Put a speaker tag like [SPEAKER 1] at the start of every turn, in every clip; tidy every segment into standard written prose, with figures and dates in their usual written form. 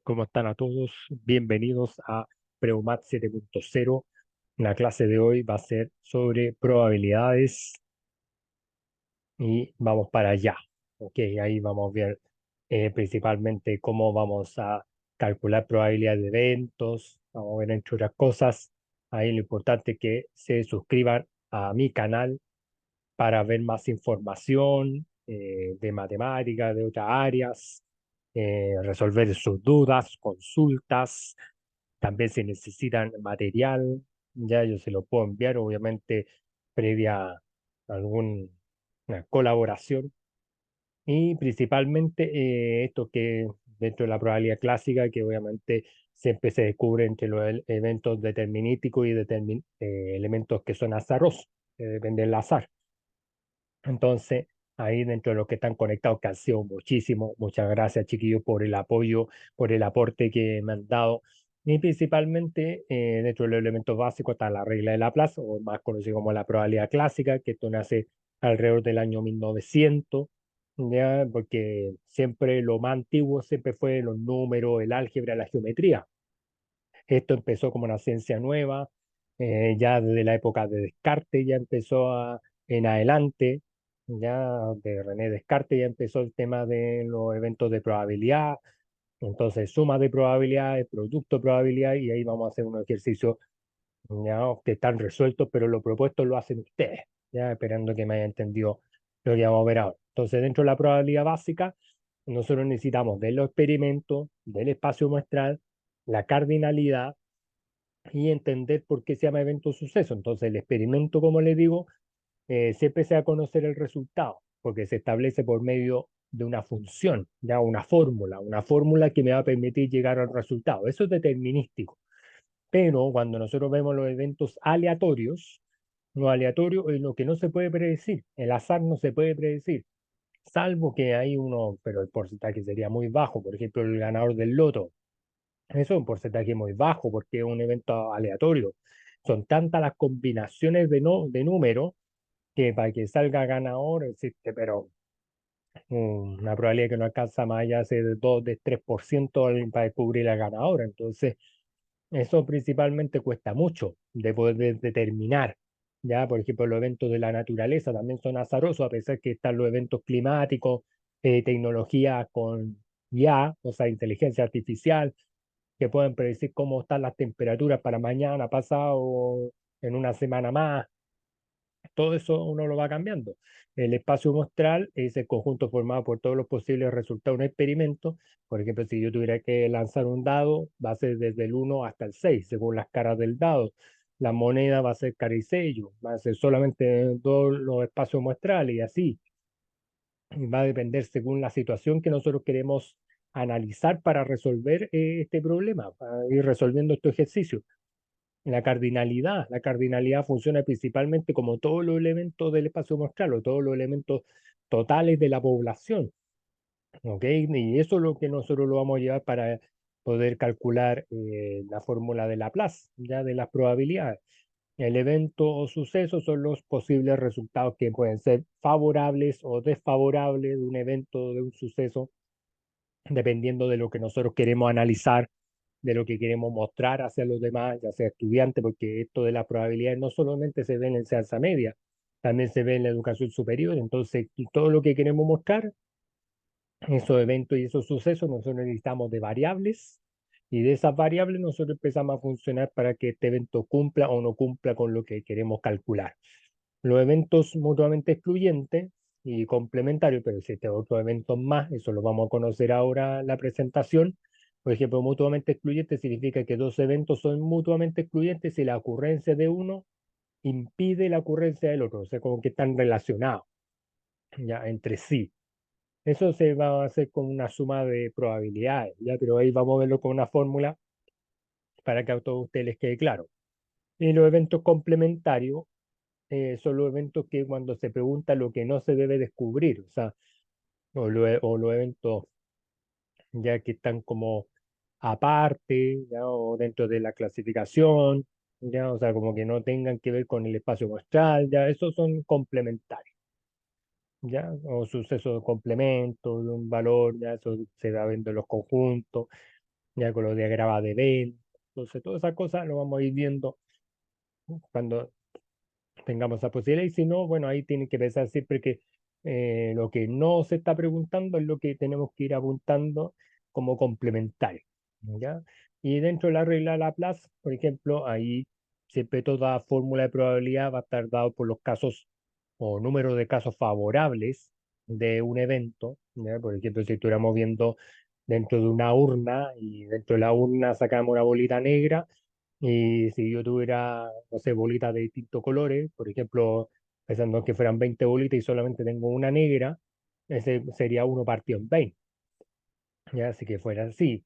[SPEAKER 1] ¿Cómo están a todos? Bienvenidos a Preumat 7.0. La clase de hoy va a ser sobre probabilidades y vamos para allá. Ok, ahí vamos a ver principalmente cómo vamos a calcular probabilidades de eventos. Vamos a ver entre otras cosas. Ahí lo importante es que se suscriban a mi canal para ver más información de matemáticas, de otras áreas, resolver sus dudas, consultas. También si necesitan material, ya yo se lo puedo enviar, obviamente previa a alguna colaboración. Y principalmente esto que dentro de la probabilidad clásica, que obviamente siempre se descubre entre los eventos determinísticos y elementos que son azarosos, que depende del azar. Entonces, ahí dentro de los que están conectados, que han sido muchísimo, muchas gracias, chiquillos, por el apoyo, por el aporte que me han dado. Y principalmente, dentro de los elementos básicos está la regla de Laplace, o más conocido como la probabilidad clásica, que esto nace alrededor del año 1900, ¿ya? Porque siempre lo más antiguo siempre fue los números, el álgebra, la geometría. Esto empezó como una ciencia nueva, ya desde la época de Descartes ya empezó en adelante, ya de René Descartes ya empezó el tema de los eventos de probabilidad, entonces suma de probabilidades, producto de probabilidad, y ahí vamos a hacer un ejercicio ya que están resueltos, pero lo propuesto lo hacen ustedes, ya esperando que me haya entendido lo que vamos a ver ahora. Entonces, dentro de la probabilidad básica, nosotros necesitamos de los experimentos, del espacio muestral, la cardinalidad, y entender por qué se llama evento suceso. Entonces, el experimento, como les digo, siempre se va a conocer el resultado, porque se establece por medio de una función, ya una fórmula que me va a permitir llegar al resultado. Eso es determinístico. Pero cuando nosotros vemos los eventos aleatorios, lo aleatorio es lo que no se puede predecir. El azar no se puede predecir, salvo que hay uno, pero el porcentaje sería muy bajo. Por ejemplo, el ganador del loto. Eso es un porcentaje muy bajo porque es un evento aleatorio. Son tantas las combinaciones de números que para que salga ganador existe, pero una probabilidad que no alcanza más allá de 2, de 3% para descubrir la ganadora. Entonces, eso principalmente cuesta mucho de poder determinar. Ya, por ejemplo, los eventos de la naturaleza también son azarosos, a pesar que están los eventos climáticos, tecnología con IA, o sea, inteligencia artificial que pueden predecir cómo están las temperaturas para mañana, pasado, en una semana más. Todo eso uno lo va cambiando. El espacio muestral es el conjunto formado por todos los posibles resultados de un experimento. Por ejemplo, si yo tuviera que lanzar un dado, va a ser desde el 1 hasta el 6 según las caras del dado. La moneda va a ser cara y sello, va a ser solamente todos los espacios muestrales y así. Y va a depender según la situación que nosotros queremos analizar para resolver este problema, para ir resolviendo este ejercicio. La cardinalidad funciona principalmente como todos los elementos del espacio muestral o todos los elementos totales de la población, ¿ok? Y eso es lo que nosotros lo vamos a llevar para poder calcular la fórmula de Laplace, ya de las probabilidades. El evento o suceso son los posibles resultados que pueden ser favorables o desfavorables de un evento o de un suceso, dependiendo de lo que nosotros queremos analizar, de lo que queremos mostrar hacia los demás, ya sea estudiantes, porque esto de las probabilidades no solamente se ve en la enseñanza media, también se ve en la educación superior. Entonces, y todo lo que queremos mostrar, esos eventos y esos sucesos, nosotros necesitamos de variables, y de esas variables nosotros empezamos a funcionar para que este evento cumpla o no cumpla con lo que queremos calcular. Los eventos mutuamente excluyentes y complementarios, pero existen otros eventos más, eso lo vamos a conocer ahora en la presentación. Por ejemplo, mutuamente excluyente significa que dos eventos son mutuamente excluyentes si la ocurrencia de uno impide la ocurrencia del otro, o sea, como que están relacionados ya entre sí. Eso se va a hacer con una suma de probabilidades, ya, pero ahí vamos a verlo con una fórmula para que a todos ustedes les quede claro. Y los eventos complementarios son los eventos que cuando se pregunta lo que no se debe descubrir, o sea, o los eventos ya que están como aparte, ya, o dentro de la clasificación, ya, o sea, como que no tengan que ver con el espacio muestral, ya, esos son complementarios, ya, o sucesos de complemento, de un valor, ya, eso se va viendo en los conjuntos. ya con los diagramas de Venn. Entonces, todas esas cosas lo vamos a ir viendo cuando tengamos esa posibilidad. Y si no, bueno, ahí tienen que pensar siempre que lo que no se está preguntando es lo que tenemos que ir apuntando como complementario, ¿ya? Y dentro de la regla de Laplace, por ejemplo, ahí siempre toda fórmula de probabilidad va a estar dado por los casos o número de casos favorables de un evento, ¿ya? Por ejemplo, si estuviéramos viendo dentro de una urna y dentro de la urna sacamos una bolita negra, y si yo tuviera, no sé, bolitas de distintos colores, por ejemplo, pensando que fueran 20 bolitas y solamente tengo una negra, ese sería uno partido en 20, ya, así que fuera así.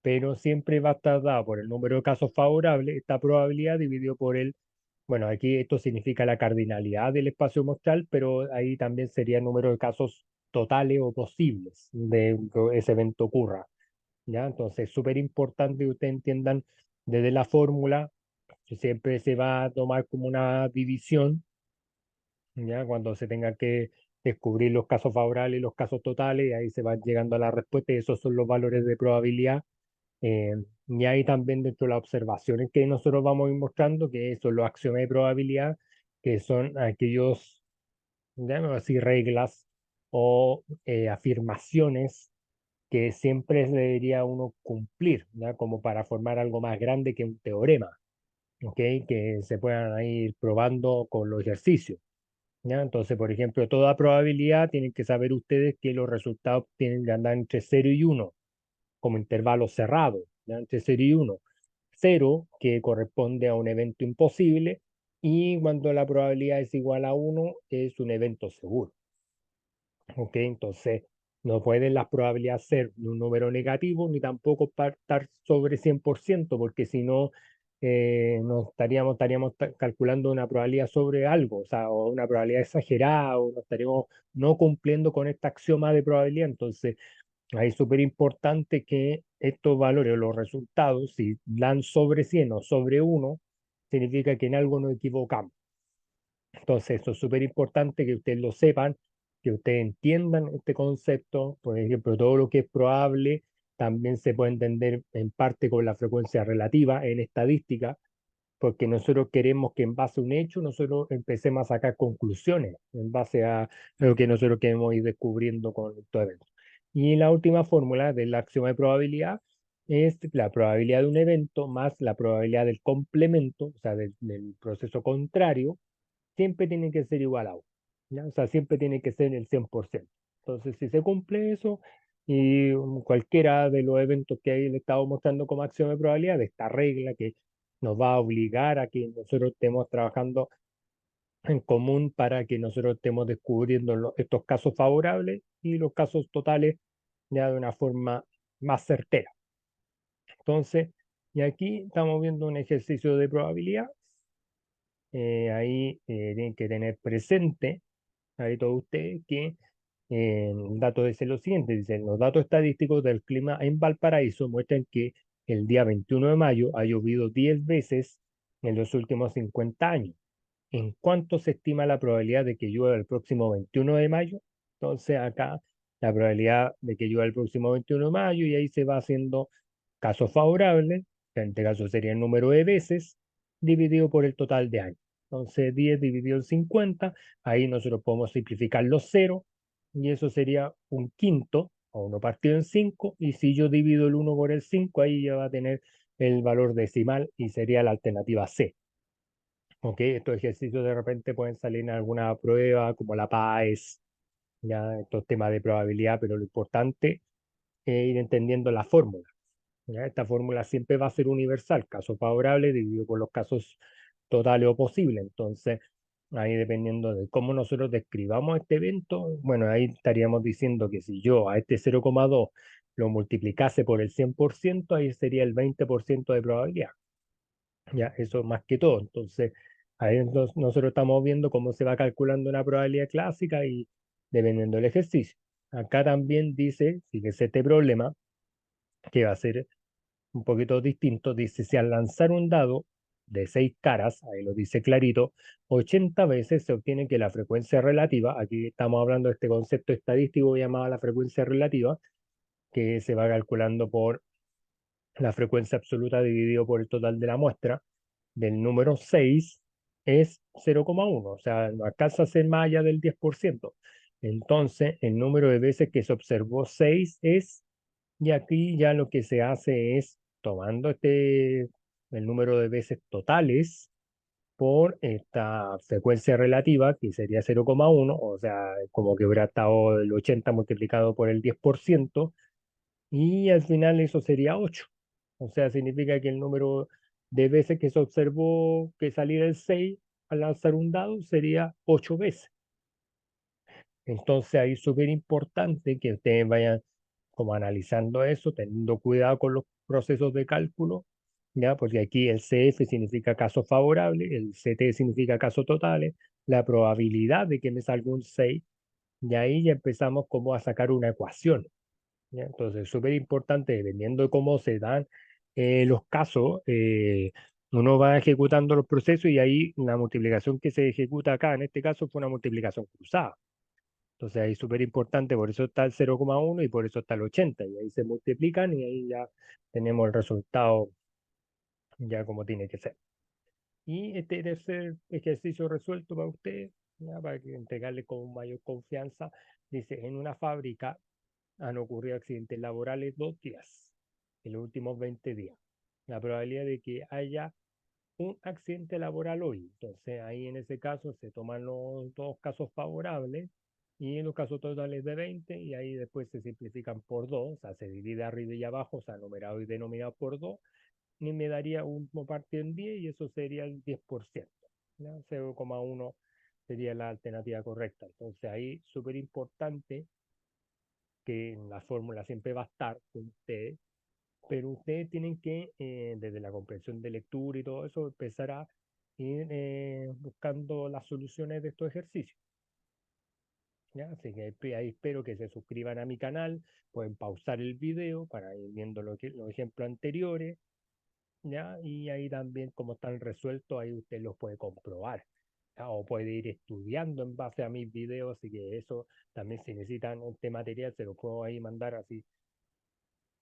[SPEAKER 1] Pero siempre va a estar dado por el número de casos favorables, esta probabilidad dividido por el, bueno, aquí esto significa la cardinalidad del espacio muestral, pero ahí también sería el número de casos totales o posibles de que ese evento ocurra, ¿ya? Entonces, es súper importante que ustedes entiendan desde la fórmula que siempre se va a tomar como una división, ¿ya? Cuando se tenga que descubrir los casos favorables y los casos totales, y ahí se va llegando a la respuesta, y esos son los valores de probabilidad. eh, y ahí también dentro de las observaciones que nosotros vamos a ir mostrando, que son los axiomas de probabilidad, que son aquellos, llamémoslo así, reglas o afirmaciones que siempre debería uno cumplir, ¿ya? Como para formar algo más grande que un teorema. ¿Ok? Que se puedan ir probando con los ejercicios, ¿ya? Entonces, por ejemplo, toda probabilidad tienen que saber ustedes que los resultados tienen que andar entre 0 y 1 como intervalo cerrado, ¿ya? Entre 0 y 1. 0, que corresponde a un evento imposible, y cuando la probabilidad es igual a 1, es un evento seguro. ¿Ok? Entonces, no pueden las probabilidades ser de un número negativo ni tampoco estar sobre 100%, porque si no, no estaríamos calculando una probabilidad sobre algo, o sea, o una probabilidad exagerada, o no estaríamos no cumpliendo con este axioma de probabilidad. Entonces, ahí es súper importante que estos valores o los resultados, si dan sobre 100 o sobre 1, significa que en algo nos equivocamos. Entonces, esto es súper importante que ustedes lo sepan, que ustedes entiendan este concepto. Por ejemplo, todo lo que es probable también se puede entender en parte con la frecuencia relativa en estadística, porque nosotros queremos que en base a un hecho nosotros empecemos a sacar conclusiones en base a lo que nosotros queremos ir descubriendo con estos eventos. Y la última fórmula del axioma de probabilidad es la probabilidad de un evento más la probabilidad del complemento, o sea, del proceso contrario, siempre tiene que ser igual a 1, ¿ya? O sea, siempre tiene que ser el 100%. Entonces, si se cumple eso, y cualquiera de los eventos que ahí le estaba mostrando como acción de probabilidad, de esta regla que nos va a obligar a que nosotros estemos trabajando en común para que nosotros estemos descubriendo estos casos favorables y los casos totales ya de una forma más certera. Entonces, y aquí estamos viendo un ejercicio de probabilidad. Ahí tienen que tener presente, ahí todos ustedes, que el dato dice lo siguiente, dice, los datos estadísticos del clima en Valparaíso muestran que el día 21 de mayo ha llovido 10 veces en los últimos 50 años. ¿En cuánto se estima la probabilidad de que llueva el próximo 21 de mayo? Entonces acá la probabilidad de que llueva el próximo 21 de mayo, y ahí se va haciendo casos favorables, que en este caso sería el número de veces, dividido por el total de años. Entonces 10 dividido en 50, ahí nosotros podemos simplificar los ceros, y eso sería un quinto, o 1 partido en 5, y si yo divido el 1 por el 5, ahí ya va a tener el valor decimal y sería la alternativa C. Ok, estos ejercicios de repente pueden salir en alguna prueba, como la PAES, ya estos temas de probabilidad, pero lo importante es ir entendiendo la fórmula. ¿Ya? Esta fórmula siempre va a ser universal, caso favorable dividido por los casos totales o posibles. Entonces, ahí dependiendo de cómo nosotros describamos este evento, bueno, ahí estaríamos diciendo que si yo a este 0,2 lo multiplicase por el 100%, ahí sería el 20% de probabilidad. Ya, eso más que todo. Entonces, ahí nosotros estamos viendo cómo se va calculando una probabilidad clásica y dependiendo del ejercicio. Acá también dice, fíjese este problema, que va a ser un poquito distinto. Dice, si al lanzar un dado de 6 caras, ahí lo dice clarito, 80 veces se obtiene que la frecuencia relativa, aquí estamos hablando de este concepto estadístico llamado la frecuencia relativa, que se va calculando por la frecuencia absoluta dividido por el total de la muestra del número 6 es 0,1, o sea, no alcanza a ser más allá del 10%. Entonces, el número de veces que se observó 6 es, y aquí ya lo que se hace es tomando el número de veces totales por esta frecuencia relativa, que sería 0,1, o sea, como que hubiera estado el 80 multiplicado por el 10%, y al final eso sería 8. O sea, significa que el número de veces que se observó que saliera el 6 al lanzar un dado sería 8 veces. Entonces ahí es súper importante que ustedes vayan como analizando eso, teniendo cuidado con los procesos de cálculo, ¿ya? Porque aquí el CF significa casos favorables, el CT significa casos totales, la probabilidad de que me salga un 6, y ahí ya empezamos como a sacar una ecuación, ¿ya? Entonces, súper importante, dependiendo de cómo se dan los casos, uno va ejecutando los procesos y ahí la multiplicación que se ejecuta acá, en este caso, fue una multiplicación cruzada. Entonces, ahí súper importante, por eso está el 0,1 y por eso está el 80, y ahí se multiplican y ahí ya tenemos el resultado ya como tiene que ser. Y este tercer ejercicio resuelto para usted, ya, para que entregarle con mayor confianza, dice, en una fábrica han ocurrido accidentes laborales 2 días, en los últimos 20 días. La probabilidad de que haya un accidente laboral hoy. Entonces, ahí en ese caso se toman los dos casos favorables y en los casos totales de 20 y ahí después se simplifican por 2, o sea, se divide arriba y abajo, o sea, numerado y denominado por 2, y me daría 1 partido en 10 y eso sería el 10%. ¿Ya? 0,1 sería la alternativa correcta. Entonces, ahí súper importante que la fórmula siempre va a estar con ustedes, pero ustedes tienen que, desde la comprensión de lectura y todo eso, empezar a ir buscando las soluciones de estos ejercicios. ¿Ya? Así que ahí espero que se suscriban a mi canal, pueden pausar el video para ir viendo los ejemplos anteriores, ¿ya? Y ahí también, como están resueltos, ahí usted los puede comprobar, ¿ya? O puede ir estudiando en base a mis videos, así que eso también, si necesitan este material, se lo puedo ahí mandar así.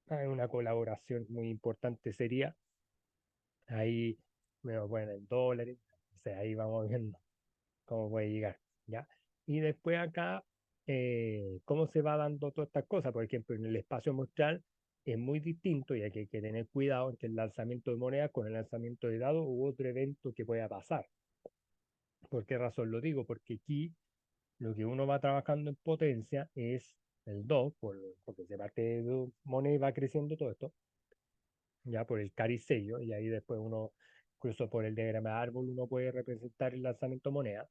[SPEAKER 1] Una colaboración muy importante sería, ahí me lo ponen en dólares, o sea, ahí vamos viendo cómo puede llegar, ¿ya? Y después acá, cómo se va dando todas estas cosas, por ejemplo, en el espacio muestral es muy distinto y hay que tener cuidado entre el lanzamiento de monedas con el lanzamiento de dados u otro evento que pueda pasar. ¿Por qué razón lo digo? Porque aquí lo que uno va trabajando en potencia es el 2, porque se parte de moneda y va creciendo todo esto, ya por el caricello, y ahí después uno, incluso por el diagrama de árbol, uno puede representar el lanzamiento moneda,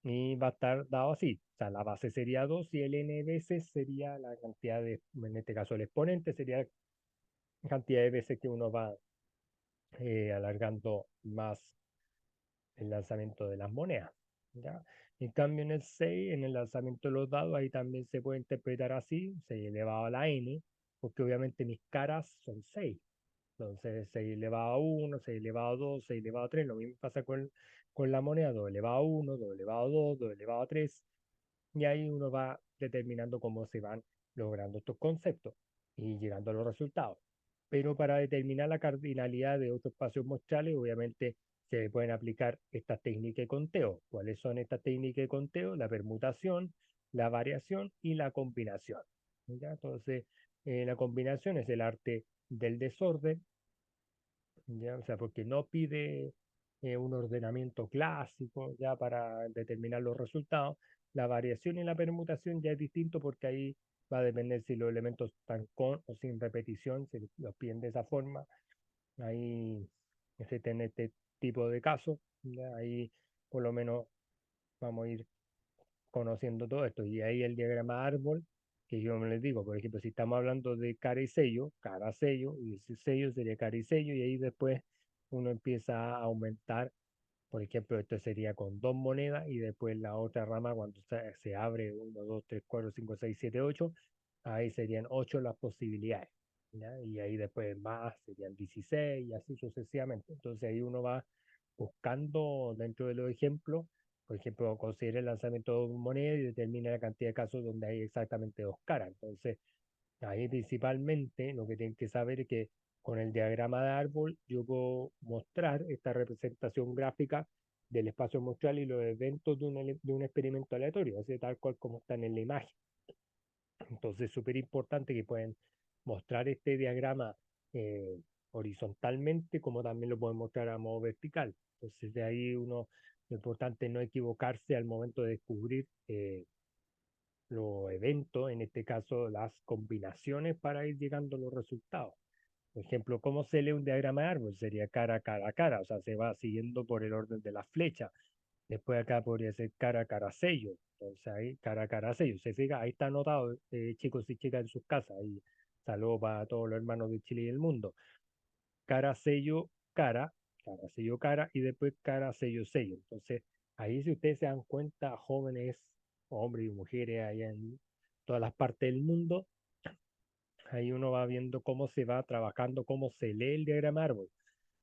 [SPEAKER 1] y va a estar dado así. O sea, la base sería 2 y el n veces sería la cantidad de, en este caso el exponente, sería la cantidad de veces que uno va alargando más el lanzamiento de las monedas, ¿ya? En cambio, en el 6 en el lanzamiento de los dados, ahí también se puede interpretar así, 6 elevado a la n, porque obviamente mis caras son 6. Entonces, 6 elevado a 1, 6 elevado a 2, 6 elevado a 3. Lo mismo pasa con la moneda, 2 elevado a 1, 2 elevado a 2, 2 elevado a 3. Y ahí uno va determinando cómo se van logrando estos conceptos y llegando a los resultados. Pero para determinar la cardinalidad de otros espacios muestrales, obviamente se pueden aplicar estas técnicas de conteo. ¿Cuáles son estas técnicas de conteo? La permutación, la variación y la combinación. ¿Ya? Entonces, la combinación es el arte del desorden, ¿ya? O sea, porque no pide un ordenamiento clásico ya para determinar los resultados. La variación y la permutación ya es distinto porque ahí va a depender si los elementos están con o sin repetición, si los piden de esa forma. Ahí existen este tipo de casos, ¿ya? Ahí por lo menos vamos a ir conociendo todo esto. Y ahí el diagrama árbol, que yo les digo, por ejemplo, si estamos hablando de cara y sello, cara, sello, y ese sello sería cara y sello, y ahí después uno empieza a aumentar, por ejemplo, esto sería con 2 monedas, y después la otra rama, cuando se abre 1, 2, 3, 4, 5, 6, 7, 8, ahí serían 8 las posibilidades, ¿ya? Y ahí después más serían 16 y así sucesivamente. Entonces ahí uno va buscando dentro de los ejemplos, por ejemplo, considere el lanzamiento de una moneda y determina la cantidad de casos donde hay exactamente 2 caras. Entonces, ahí principalmente lo que tienen que saber es que Con el diagrama de árbol yo puedo mostrar esta representación gráfica del espacio muestral y los eventos de un experimento aleatorio, así tal cual como están en la imagen. Entonces es súper importante que pueden mostrar este diagrama eh, horizontalmente, como también lo pueden mostrar a modo vertical. Entonces de ahí lo importante es no equivocarse al momento de descubrir los eventos, en este caso las combinaciones para ir llegando a los resultados. Por ejemplo, ¿cómo se lee un diagrama de árbol? Sería cara, cara, cara, o sea, se va siguiendo por el orden de las flechas. Después acá podría ser cara, cara, sello. Entonces ahí, cara, cara, sello. Se fija, ahí está anotado, chicos y chicas en sus casas. Y saludos para todos los hermanos de Chile y del mundo. Cara, sello, cara, sello, cara, y después cara, sello, sello. Entonces, ahí si ustedes se dan cuenta, jóvenes, hombres y mujeres allá en todas las partes del mundo, ahí uno va viendo cómo se va trabajando, cómo se lee el diagrama árbol.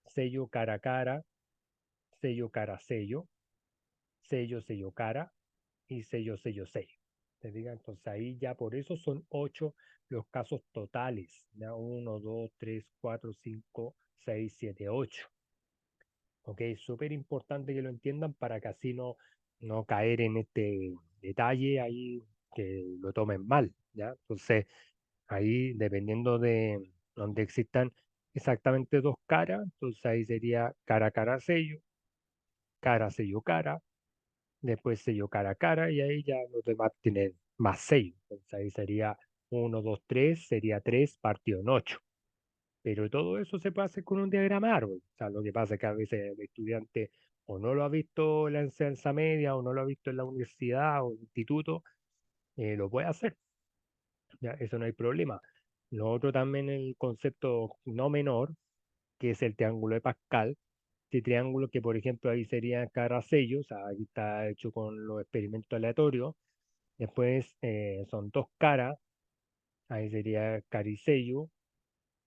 [SPEAKER 1] Sello, cara, sello, cara, sello, sello, sello, cara, y sello, sello, sello. ¿Te diga? Entonces ahí ya por eso son 8 los casos totales. ¿Ya? 1, 2, 3, 4, 5, 6, 7, 8. ¿Ok? Es súper importante que lo entiendan para que así no caer en este detalle ahí que lo tomen mal. ¿Ya? Entonces ahí dependiendo de donde existan exactamente dos caras, entonces ahí sería cara, cara, sello, cara, después sello cara a cara y ahí ya los demás tienen más sello. Entonces ahí sería uno 2 3 sería 3 partido en 8. Pero todo eso se puede hacer con un diagrama de árbol. O sea, lo que pasa es que a veces el estudiante o no lo ha visto en la enseñanza media o no lo ha visto en la universidad o instituto, lo puede hacer. ¿Ya? Eso no hay problema. Lo otro también el concepto no menor, que es el triángulo de Pascal. Este triángulo que, por ejemplo, ahí sería cara sello, o sea, ahí está hecho con los experimentos aleatorios. Después son dos caras, ahí sería carisello,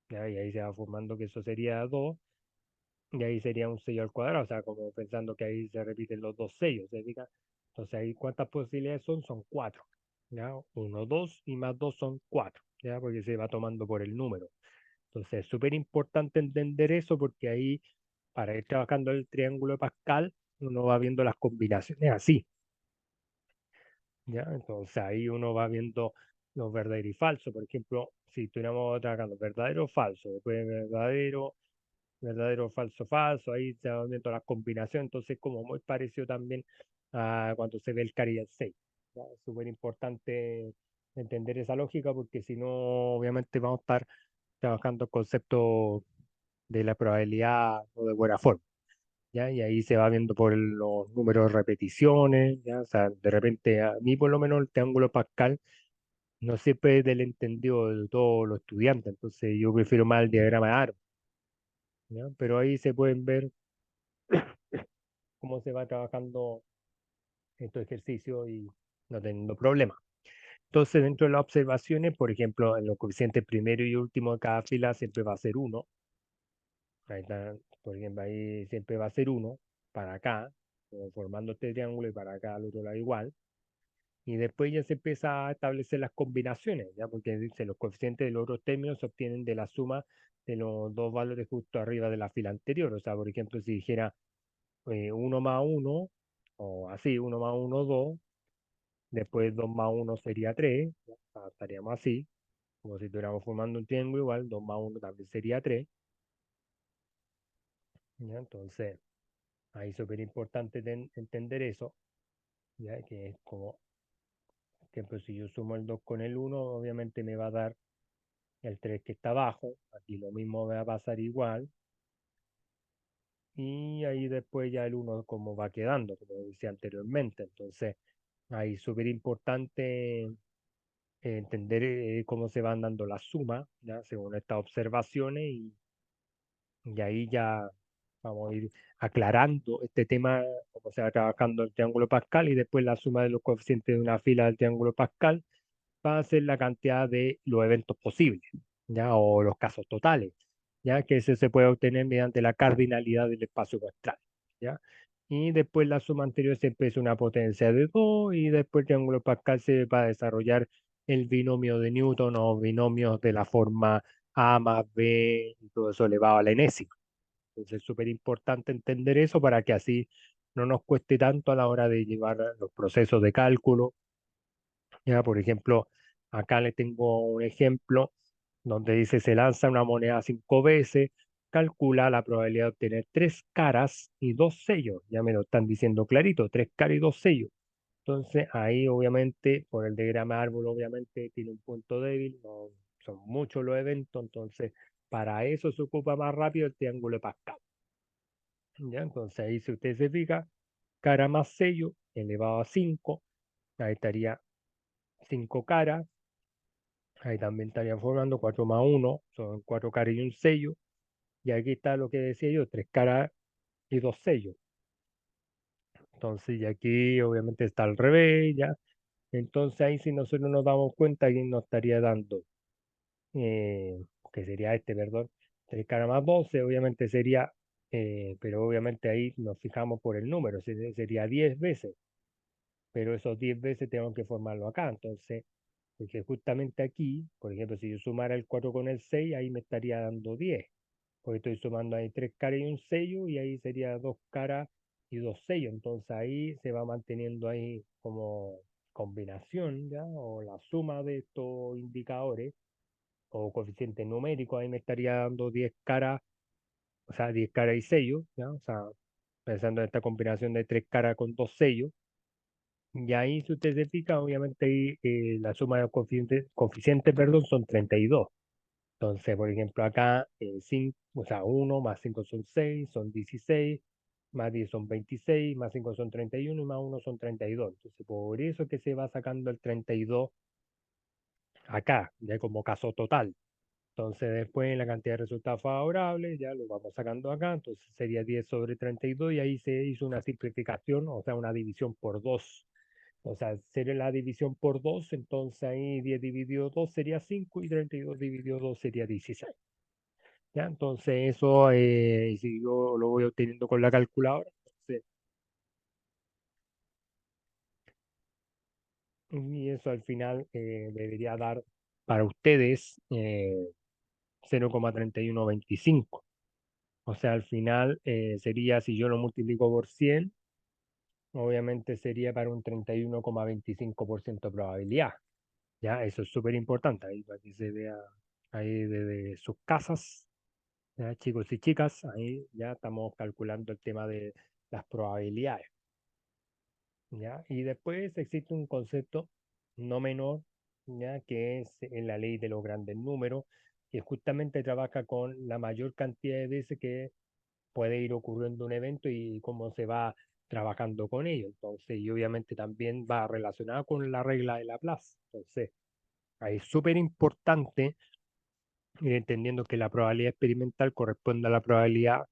[SPEAKER 1] ¿ya? Y ahí se va formando que eso sería dos, y ahí sería un sello al cuadrado, o sea, como pensando que ahí se repiten los dos sellos, ¿se fija? Entonces ahí cuántas posibilidades son, son cuatro, ¿ya? Uno, dos y más dos son cuatro, ¿ya? Porque se va tomando por el número. Entonces es súper importante entender eso porque ahí, para ir trabajando el triángulo de Pascal, uno va viendo las combinaciones así. ¿Ya? Entonces ahí uno va viendo los verdaderos y falsos. Por ejemplo, si estuviéramos trabajando verdadero o falso, después verdadero, verdadero, falso, falso, ahí se van viendo las combinaciones. Entonces, como muy parecido también a cuando se ve el Cari del 6. ¿Ya? Es súper importante entender esa lógica porque si no, obviamente vamos a estar trabajando el concepto de la probabilidad o de buena forma. ¿Ya? Y ahí se va viendo por los números de repeticiones, ¿ya? O sea, de repente a mí por lo menos el triángulo Pascal no siempre es del entendido de todos los estudiantes, entonces yo prefiero más el diagrama de árbol, ¿ya? Pero ahí se pueden ver cómo se va trabajando estos ejercicios y no teniendo problemas. Entonces, dentro de las observaciones, por ejemplo, en los coeficientes primero y último de cada fila siempre va a ser uno. Ahí está, por ejemplo, ahí siempre va a ser uno para acá, formando este triángulo y para acá al otro lado igual. Y después ya se empieza a establecer las combinaciones, ¿ya? Porque dice, los coeficientes de los otros términos se obtienen de la suma de los dos valores justo arriba de la fila anterior. O sea, por ejemplo, si dijera 1 más 1, o así, 1 más 1, 2, después 2 más 1 sería 3, ¿ya? O sea, estaríamos así, como si estuviéramos formando un triángulo igual, 2 más 1 también sería 3, ¿ya? Entonces, ahí es súper importante entender eso, ¿ya? Que es como, por ejemplo, si yo sumo el 2 con el 1, obviamente me va a dar el 3 que está abajo, aquí lo mismo va a pasar igual, y ahí después ya el uno como va quedando, como decía anteriormente. Entonces, ahí es súper importante entender cómo se van dando las sumas, ¿ya? Según estas observaciones, y ahí ya vamos a ir aclarando este tema, cómo se va trabajando el triángulo Pascal, y después la suma de los coeficientes de una fila del triángulo Pascal va a ser la cantidad de los eventos posibles, ¿ya? O los casos totales, ¿ya? Que ese se puede obtener mediante la cardinalidad del espacio muestral, ¿ya? Y después la suma anterior siempre es una potencia de 2 y después el triángulo Pascal se va a desarrollar el binomio de Newton o binomios de la forma A más B y todo eso elevado a la enésima. Entonces es súper importante entender eso para que así no nos cueste tanto a la hora de llevar los procesos de cálculo. Ya, por ejemplo, acá le tengo un ejemplo donde dice se lanza una moneda 5 veces, calcula la probabilidad de obtener 3 caras y 2 sellos. Ya me lo están diciendo clarito, 3 caras y 2 sellos. Entonces ahí obviamente por el diagrama de árbol obviamente tiene un punto débil, no son muchos los eventos, entonces para eso se ocupa más rápido el triángulo de Pascal. ¿Ya? Entonces ahí si usted se fija, cara más sello elevado a 5, ahí estaría 5 caras. Ahí también estarían formando 4 más 1, son 4 caras y un sello. Y aquí está lo que decía yo, 3 caras y 2 sellos. Entonces, y aquí obviamente está al revés, ya. Entonces ahí si nosotros nos damos cuenta, aquí nos estaría dando, que sería este, perdón, 3 caras más 12, obviamente sería, pero obviamente ahí nos fijamos por el número, sería 10 veces, pero esos 10 veces tengo que formarlo acá. Entonces, porque justamente aquí, por ejemplo, si yo sumara el 4 con el 6 ahí me estaría dando 10, porque estoy sumando ahí 3 caras y un sello, y ahí sería 2 caras y 2 sellos. Entonces ahí se va manteniendo ahí como combinación, ¿ya? O la suma de estos indicadores, o coeficiente numérico, ahí me estaría dando 10 caras, o sea, 10 caras y sellos, ¿ya? O sea, pensando en esta combinación de 3 caras con 2 sellos. Y ahí, si usted se fija, obviamente ahí, la suma de los coeficientes, perdón, son 32. Entonces, por ejemplo, acá, 5, o sea, 1 más 5 son 6, son 16, más 10 son 26, más 5 son 31 y más 1 son 32. Entonces, por eso es que se va sacando el 32 acá, ya como caso total. Entonces, después la cantidad de resultados favorables, ya lo vamos sacando acá, entonces sería 10 sobre 32 y ahí se hizo una simplificación, o sea, una división por 2. O sea, sería la división por 2, entonces ahí 10 dividido 2 sería 5 y 32 dividido 2 sería 16. ¿Ya? Entonces eso, si yo lo voy obteniendo con la calculadora, entonces, y eso al final debería dar para ustedes 0,3125. O sea, al final sería, si yo lo multiplico por 100, obviamente sería para un 31,25% de probabilidad. Ya, eso es súper importante, ahí para que se vea ahí desde sus casas, ya, chicos y chicas, ahí ya estamos calculando el tema de las probabilidades. ¿Ya? Y después existe un concepto no menor, ¿ya? Que es en la ley de los grandes números, que justamente trabaja con la mayor cantidad de veces que puede ir ocurriendo un evento y cómo se va trabajando con ello. Entonces, y obviamente también va relacionado con la regla de Laplace. Entonces, ahí es súper importante ir entendiendo que la probabilidad experimental corresponde a la probabilidad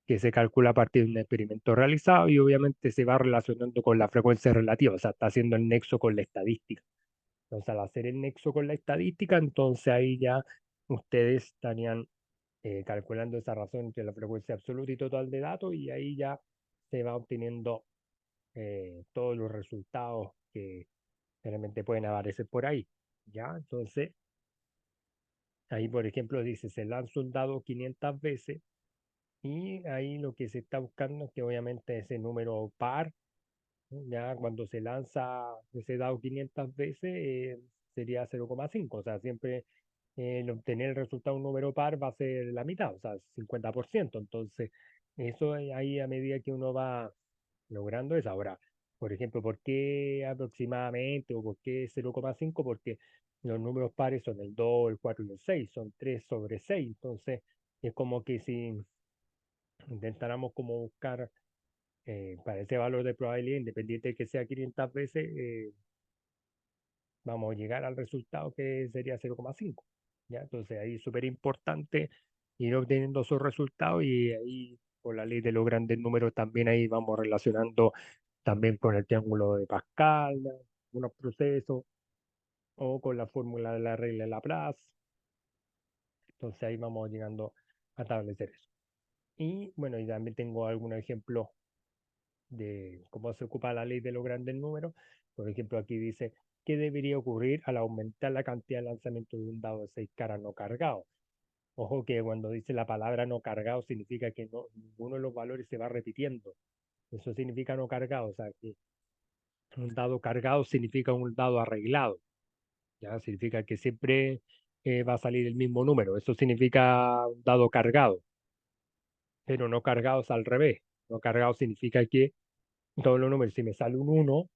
[SPEAKER 1] que se calcula a partir de un experimento realizado, y obviamente se va relacionando con la frecuencia relativa, o sea, está haciendo el nexo con la estadística. Entonces, al hacer el nexo con la estadística, entonces ahí ya ustedes estarían calculando esa razón entre la frecuencia absoluta y total de datos, y ahí ya se va obteniendo todos los resultados que realmente pueden aparecer por ahí. ¿Ya? Entonces, ahí, por ejemplo, dice, se lanza un dado 500 veces. Y ahí lo que se está buscando es que obviamente ese número par, ¿no? Ya cuando se lanza ese dado 500 veces, sería 0,5. O sea, siempre el obtener el resultado de un número par va a ser la mitad, o sea, 50%. Entonces, eso ahí a medida que uno va logrando eso. Ahora, por ejemplo, ¿por qué aproximadamente o por qué 0,5? Porque los números pares son el 2, el 4 y el 6, son 3 sobre 6. Entonces, es como que si intentáramos como buscar para ese valor de probabilidad, independiente de que sea 500 veces, vamos a llegar al resultado que sería 0,5. ¿Ya? Entonces ahí es súper importante ir obteniendo esos resultados, y ahí por la ley de los grandes números también ahí vamos relacionando también con el triángulo de Pascal, ¿no? Unos procesos, o con la fórmula de la regla de Laplace. Entonces ahí vamos llegando a establecer eso. Y bueno, y también tengo algunos ejemplos de cómo se ocupa la ley de los grandes números. Por ejemplo, aquí dice, ¿qué debería ocurrir al aumentar la cantidad de lanzamiento de un dado de 6 caras no cargado? Ojo que cuando dice la palabra no cargado significa que no, ninguno de los valores se va repitiendo. Eso significa no cargado, o sea, que un dado cargado significa un dado arreglado, ¿ya? Significa que siempre va a salir el mismo número. Eso significa un dado cargado, pero no cargado es al revés. No cargado significa que todos los números, si me sale un uno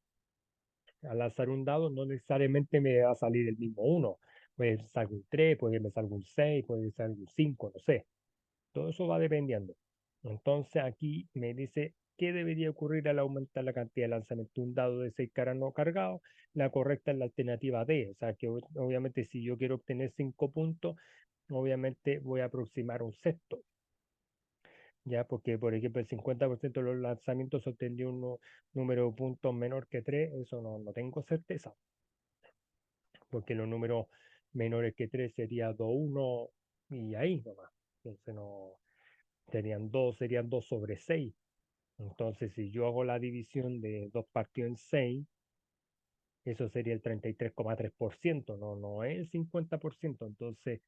[SPEAKER 1] al lanzar un dado, no necesariamente me va a salir el mismo uno. Puede que me salga un 3, puede que me salga un 6, puede que me salga un 5, no sé. Todo eso va dependiendo. Entonces aquí me dice qué debería ocurrir al aumentar la cantidad de lanzamiento. Un dado de 6 caras no cargado, la correcta es la alternativa D. O sea que obviamente si yo quiero obtener 5 puntos, obviamente voy a aproximar un sexto. Ya, porque por ejemplo el 50% de los lanzamientos obtendría un número de puntos menor que 3, eso no tengo certeza, porque los números menores que 3 sería 2 1 y ahí nomás. Entonces no, serían 2 sobre 6. Entonces, si yo hago la división de 2 partido en 6, eso sería el 33,3%, no es el 50%. Entonces,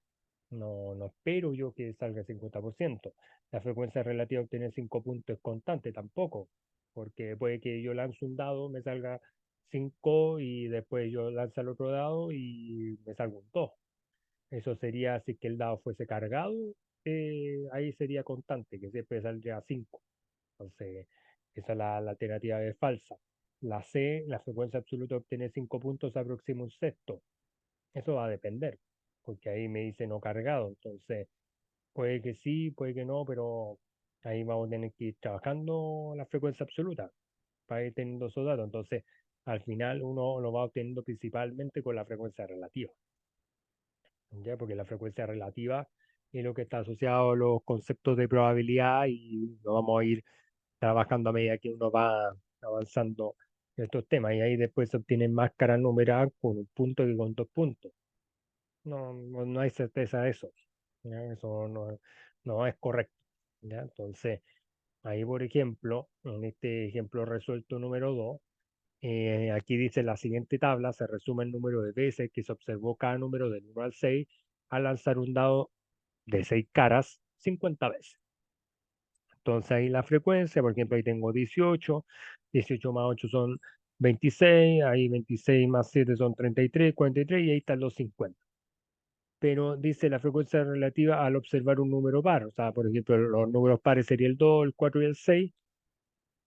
[SPEAKER 1] no espero yo que salga el 50%. La frecuencia relativa a obtener 5 puntos es constante tampoco, porque puede que yo lance un dado, me salga 5 y después yo lance el otro dado y me salga un 2. Eso sería si que el dado fuese cargado, ahí sería constante, que siempre saldría 5. Entonces, esa es la alternativa B falsa. La C, la frecuencia absoluta de obtener 5 puntos se aproxima a un sexto. Eso va a depender, porque ahí me dice no cargado. Entonces, puede que sí, puede que no, pero ahí vamos a tener que ir trabajando la frecuencia absoluta para ir teniendo esos datos. Entonces, al final uno lo va obteniendo principalmente con la frecuencia relativa, ¿ya? Porque la frecuencia relativa es lo que está asociado a los conceptos de probabilidad y lo vamos a ir trabajando a medida que uno va avanzando en estos temas. Y ahí después se obtienen máscaras numeradas con un punto que con 2 puntos. No hay certeza de eso. ¿Ya? Eso no es correcto. ¿Ya? Entonces, ahí por ejemplo, en este ejemplo resuelto número 2, aquí dice la siguiente tabla, se resume el número de veces que se observó cada número del 1 al 6 al lanzar un dado de 6 caras 50 veces. Entonces ahí la frecuencia, por ejemplo, ahí tengo 18, 18 más 8 son 26, ahí 26 más 7 son 33, 43 y ahí están los 50. Pero dice la frecuencia relativa al observar un número par, o sea, por ejemplo, los números pares serían el 2, el 4 y el 6,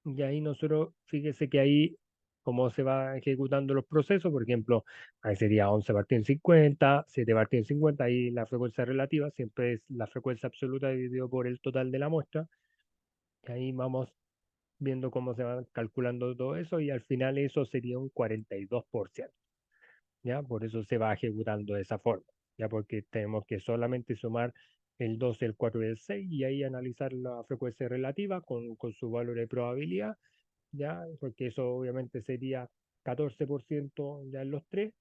[SPEAKER 1] y ahí nosotros, fíjese que ahí, cómo se va ejecutando los procesos, por ejemplo, ahí sería 11 partido en 50, 7 partido en 50, ahí la frecuencia relativa siempre es la frecuencia absoluta dividido por el total de la muestra, y ahí vamos viendo cómo se va calculando todo eso y al final eso sería un 42%, ¿ya? Por eso se va ejecutando de esa forma, ¿ya? Porque tenemos que solamente sumar el 2, el 4 y el 6 y ahí analizar la frecuencia relativa con su valor de probabilidad, ¿ya? Porque eso obviamente sería 14% ya en los tres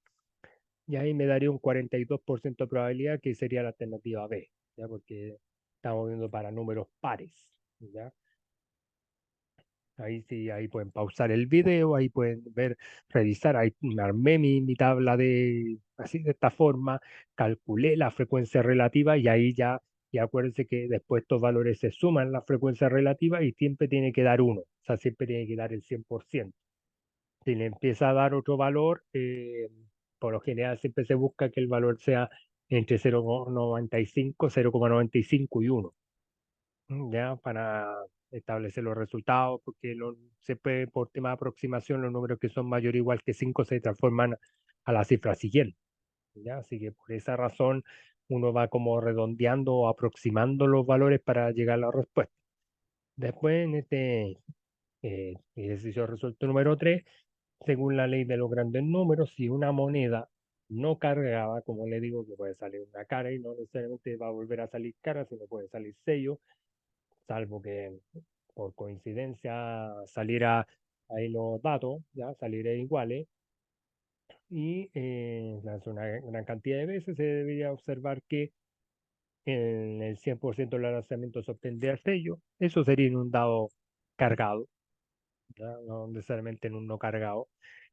[SPEAKER 1] y ahí me daría un 42% de probabilidad que sería la alternativa B, ¿ya? Porque estamos viendo para números pares, ¿ya? Ahí sí, ahí pueden pausar el video, ahí pueden ver, revisar, ahí armé mi tabla así de esta forma, calculé la frecuencia relativa y ahí ya, y acuérdense que después estos valores se suman la frecuencia relativa y siempre tiene que dar uno, o sea, siempre tiene que dar el 100%. Si le empieza a dar otro valor, por lo general siempre se busca que el valor sea entre 0,95, 0,95 y 1. Ya para establecer los resultados, porque se puede, por tema de aproximación, los números que son mayor o igual que 5 se transforman a la cifra siguiente, ¿ya? Así que por esa razón uno va como redondeando o aproximando los valores para llegar a la respuesta. Después, en este ejercicio resuelto número 3, según la ley de los grandes números, si una moneda no cargaba, como le digo, que puede salir una cara y no necesariamente va a volver a salir cara, sino puede salir sello, salvo que por coincidencia saliera ahí los datos, ya saliera iguales, y lanzó una gran cantidad de veces, se debería observar que en el 100% de los lanzamientos se obtendría sello, eso sería en un dado cargado, ¿ya? No necesariamente en un no cargado.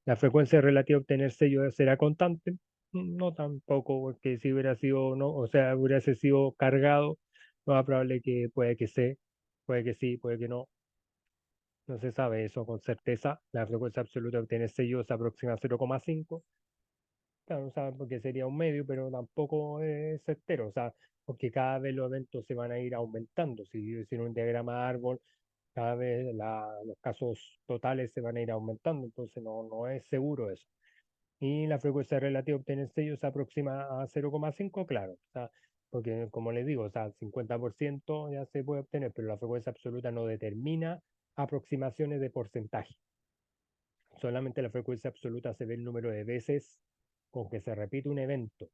[SPEAKER 1] La frecuencia relativa a obtener sello será constante, no tampoco, porque si hubiera sido, no, o sea, hubiese sido cargado, lo más probable que puede que sí, puede que no. No se sabe eso con certeza. La frecuencia absoluta que tiene sello se aproxima a 0,5. Claro, o sea, porque sería un medio, pero tampoco es certero. O sea, porque cada vez los eventos se van a ir aumentando. Si yo hiciera un diagrama de árbol, cada vez los casos totales se van a ir aumentando. Entonces no es seguro eso. Y la frecuencia relativa de obtener sello se aproxima a 0,5, claro. O sea, porque como les digo, o sea, 50% ya se puede obtener, pero la frecuencia absoluta no determina aproximaciones de porcentaje. Solamente la frecuencia absoluta se ve el número de veces con que se repite un evento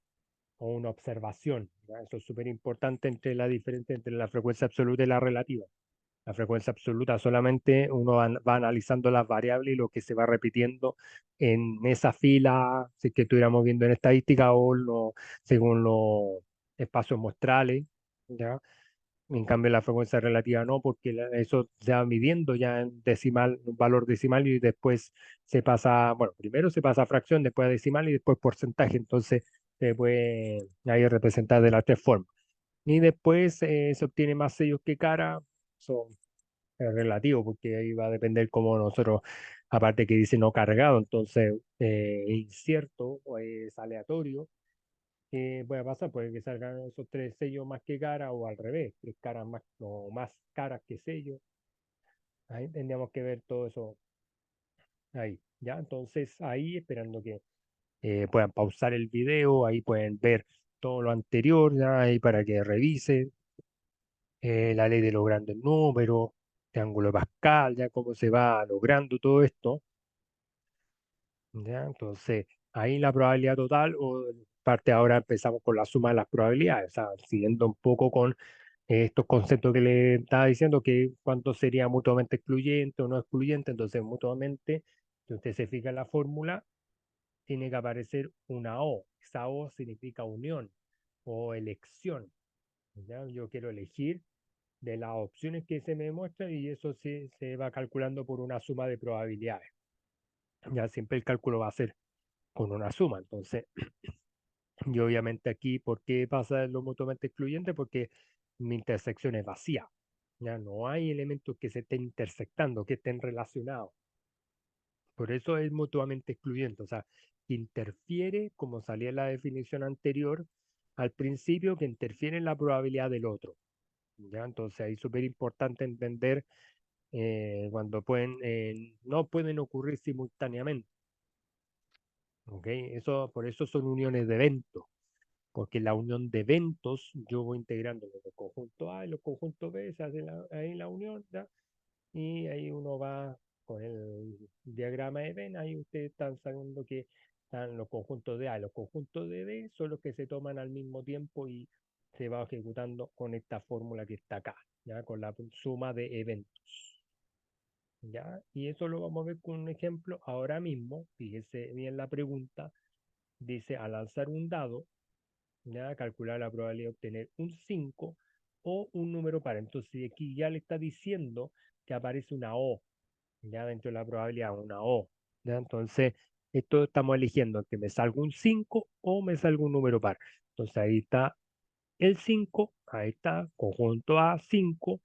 [SPEAKER 1] o una observación. ¿Ya? Eso es súper importante entre la diferencia entre la frecuencia absoluta y la relativa. La frecuencia absoluta solamente uno va analizando las variables y lo que se va repitiendo en esa fila, si es que estuviéramos viendo en estadística o según los espacios muestrales, ¿ya? En cambio, la frecuencia relativa no, porque eso se va midiendo ya en decimal, un valor decimal y después se pasa, bueno, primero se pasa a fracción, después a decimal y después porcentaje. Entonces, se puede ahí representar de las tres formas. Y después se obtiene más sellos que cara. Eso es relativo, porque ahí va a depender cómo nosotros, aparte que dice no cargado, entonces incierto o es aleatorio. Puede pasar, puede que salgan esos tres sellos más que cara o al revés, tres caras más o más caras que sellos. Ahí tendríamos que ver todo eso ahí, ¿ya? Entonces ahí esperando que puedan pausar el video, ahí pueden ver todo lo anterior, ¿ya? Ahí para que revisen la ley de los grandes números, triángulo de Pascal, ya cómo se va logrando todo esto, ¿ya? Entonces ahí la probabilidad total o parte ahora empezamos con la suma de las probabilidades, o sea, siguiendo un poco con estos conceptos que le estaba diciendo, que cuánto sería mutuamente excluyente o no excluyente. Entonces, mutuamente, si usted se fija en la fórmula, tiene que aparecer una O. Esa O significa unión o elección. ¿Ya? Yo quiero elegir de las opciones que se me muestran y eso se va calculando por una suma de probabilidades. Ya siempre el cálculo va a ser con una suma. Entonces, y obviamente aquí, ¿por qué pasa lo mutuamente excluyente? Porque mi intersección es vacía. Ya no hay elementos que se estén intersectando, que estén relacionados. Por eso es mutuamente excluyente. O sea, interfiere, como salía en la definición anterior, al principio, que interfiere en la probabilidad del otro. ¿Ya? Entonces ahí es súper importante entender cuando no pueden ocurrir simultáneamente. ¿Ok? Eso, por eso son uniones de eventos. Porque la unión de eventos, yo voy integrando los conjuntos A y los conjuntos B, se hace ahí la unión, ¿ya? Y ahí uno va con el diagrama de Venn, ahí ustedes están sabiendo que están los conjuntos de A y los conjuntos de B son los que se toman al mismo tiempo y se va ejecutando con esta fórmula que está acá, ¿ya? Con la suma de eventos, ¿ya? Y eso lo vamos a ver con un ejemplo ahora mismo. Fíjese bien la pregunta, dice al lanzar un dado, ¿ya? Calcular la probabilidad de obtener un 5 o un número par. Entonces aquí ya le está diciendo que aparece una O, ya dentro de la probabilidad, una O. ¿Ya? Entonces, esto estamos eligiendo que me salga un 5 o me salga un número par. Entonces ahí está el 5, ahí está, conjunto A, 5,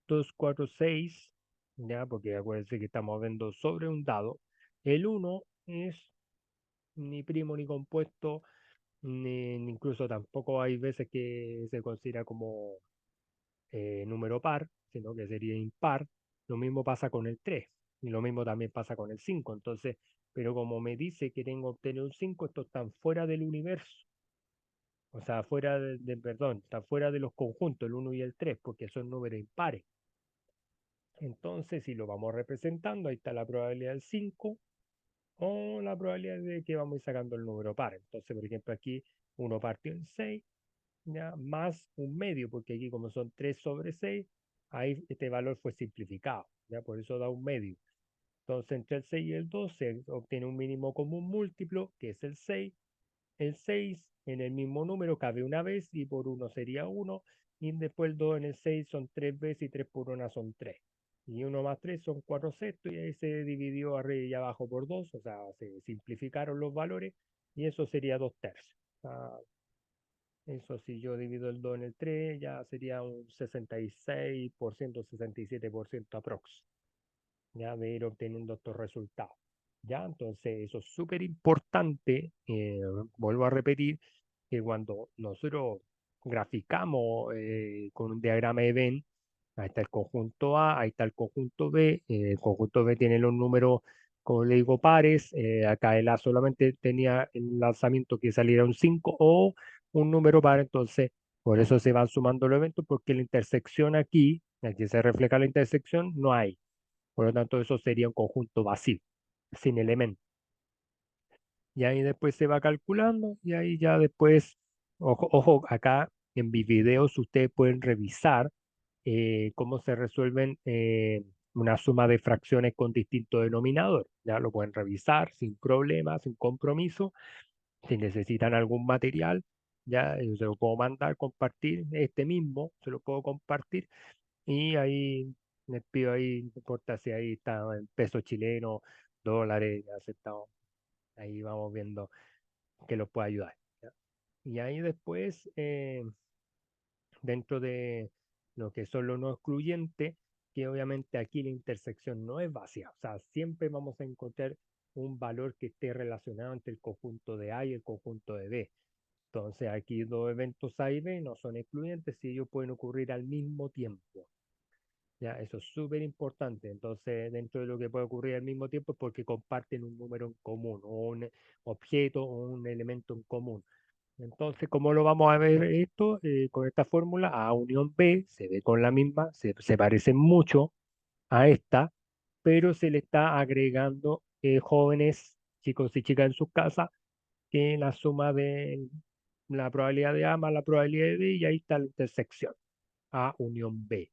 [SPEAKER 1] 2, 4, 6, ¿ya? Porque acuérdense que estamos viendo sobre un dado. El uno es ni primo ni compuesto, ni incluso tampoco hay veces que se considera como número par, sino que sería impar. Lo mismo pasa con el 3 y lo mismo también pasa con el 5. Entonces, pero como me dice que tengo que obtener un 5, estos están fuera del universo. O sea, fuera perdón, está fuera de los conjuntos, el uno y el 3 porque son números impares. Entonces, si lo vamos representando, ahí está la probabilidad del 5 o la probabilidad de que vamos a ir sacando el número par. Entonces, por ejemplo, aquí uno partió en 6, ¿ya? Más un medio, porque aquí como son 3 sobre 6, ahí este valor fue simplificado, ¿ya? Por eso da un medio. Entonces, entre el 6 y el 2 se obtiene un mínimo común múltiplo, que es el 6. El 6 en el mismo número cabe una vez y por uno sería 1. Y después el 2 en el 6 son 3 veces y 3 por 1 son 3. Y 1 más 3 son 4 sextos y ahí se dividió arriba y abajo por 2, o sea, se simplificaron los valores y eso sería 2/3. Ah, eso si yo divido el 2 en el 3, ya sería un 66%, 67% aprox, ya de ir obteniendo estos resultados. Ya, entonces eso es súper importante, vuelvo a repetir, que cuando nosotros graficamos con un diagrama de Venn, ahí está el conjunto A, ahí está el conjunto B, el conjunto B tiene los números, como le digo, pares, acá el A solamente tenía el lanzamiento que saliera un 5 o un número par, entonces por eso se van sumando los eventos, porque la intersección aquí se refleja la intersección, no hay. Por lo tanto, eso sería un conjunto vacío, sin elementos. Y ahí después se va calculando y ahí ya después, ojo, acá en mis videos ustedes pueden revisar cómo se resuelven una suma de fracciones con distinto denominador. Ya lo pueden revisar sin problema, sin compromiso. Si necesitan algún material, ya yo se lo puedo mandar, compartir este mismo, se lo puedo compartir y ahí les pido ahí, no importa si ahí está en pesos chilenos, dólares, ya aceptado. Ahí vamos viendo que los puede ayudar. ¿Ya? Y ahí después, dentro de lo que son los no excluyentes, que obviamente aquí la intersección no es vacía, o sea, siempre vamos a encontrar un valor que esté relacionado entre el conjunto de A y el conjunto de B. Entonces aquí dos eventos A y B no son excluyentes si ellos pueden ocurrir al mismo tiempo. Ya, eso es súper importante. Entonces, dentro de lo que puede ocurrir al mismo tiempo es porque comparten un número en común, o un objeto o un elemento en común. Entonces, ¿cómo lo vamos a ver esto? Con esta fórmula, A unión B se ve con la misma, se parece mucho a esta, pero se le está agregando jóvenes, chicos y chicas en sus casas, que la suma de la probabilidad de A más la probabilidad de B, y ahí está la intersección, A unión B.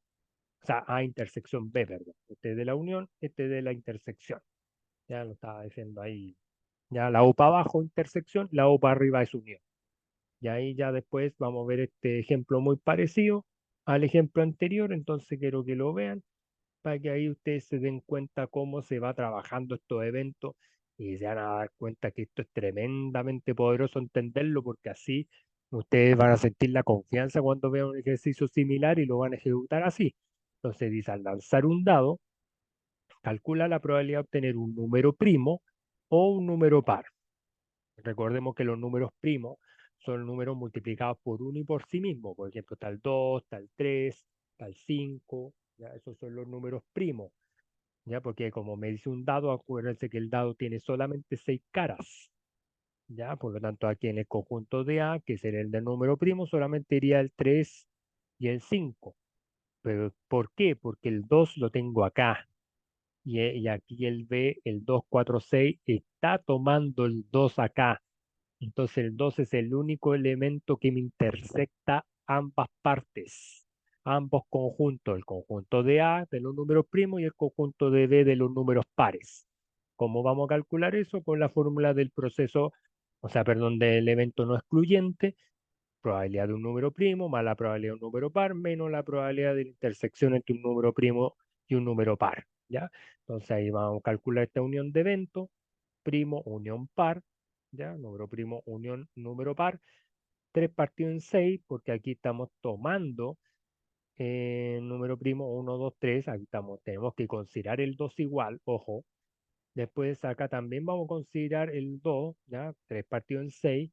[SPEAKER 1] O sea, A intersección B, perdón. Este es de la unión, este es de la intersección. Ya lo estaba diciendo ahí. Ya la U para abajo, intersección, la U para arriba es unión. Y ahí ya después vamos a ver este ejemplo muy parecido al ejemplo anterior, entonces quiero que lo vean para que ahí ustedes se den cuenta cómo se va trabajando estos eventos y se van a dar cuenta que esto es tremendamente poderoso entenderlo, porque así ustedes van a sentir la confianza cuando vean un ejercicio similar y lo van a ejecutar así. Entonces dice, al lanzar un dado, calcula la probabilidad de obtener un número primo o un número par. Recordemos que los números primos son números multiplicados por uno y por sí mismo. Por ejemplo, tal 2, tal 3, tal 5. ¿Ya? Esos son los números primos. ¿Ya? Porque como me dice un dado, acuérdense que el dado tiene solamente 6 caras. ¿Ya? Por lo tanto, aquí en el conjunto de A, que sería el del número primo, solamente iría el 3 y el 5. ¿Pero por qué? Porque el 2 lo tengo acá. Y aquí el B, el 2, 4, 6, está tomando el 2 acá. Entonces el 2 es el único elemento que me intersecta ambas partes, ambos conjuntos, el conjunto de A de los números primos y el conjunto de B de los números pares. ¿Cómo vamos a calcular eso? Con la fórmula del proceso, o sea, perdón, del evento no excluyente, probabilidad de un número primo más la probabilidad de un número par menos la probabilidad de la intersección entre un número primo y un número par. ¿Ya? Entonces ahí vamos a calcular esta unión de eventos, primo, unión par, ¿ya? Número primo, unión, número par, 3 partido en 6, porque aquí estamos tomando número primo 1, 2, 3, aquí estamos, tenemos que considerar el 2 igual, ojo, después acá también vamos a considerar el 2, ¿ya? 3 partido en 6,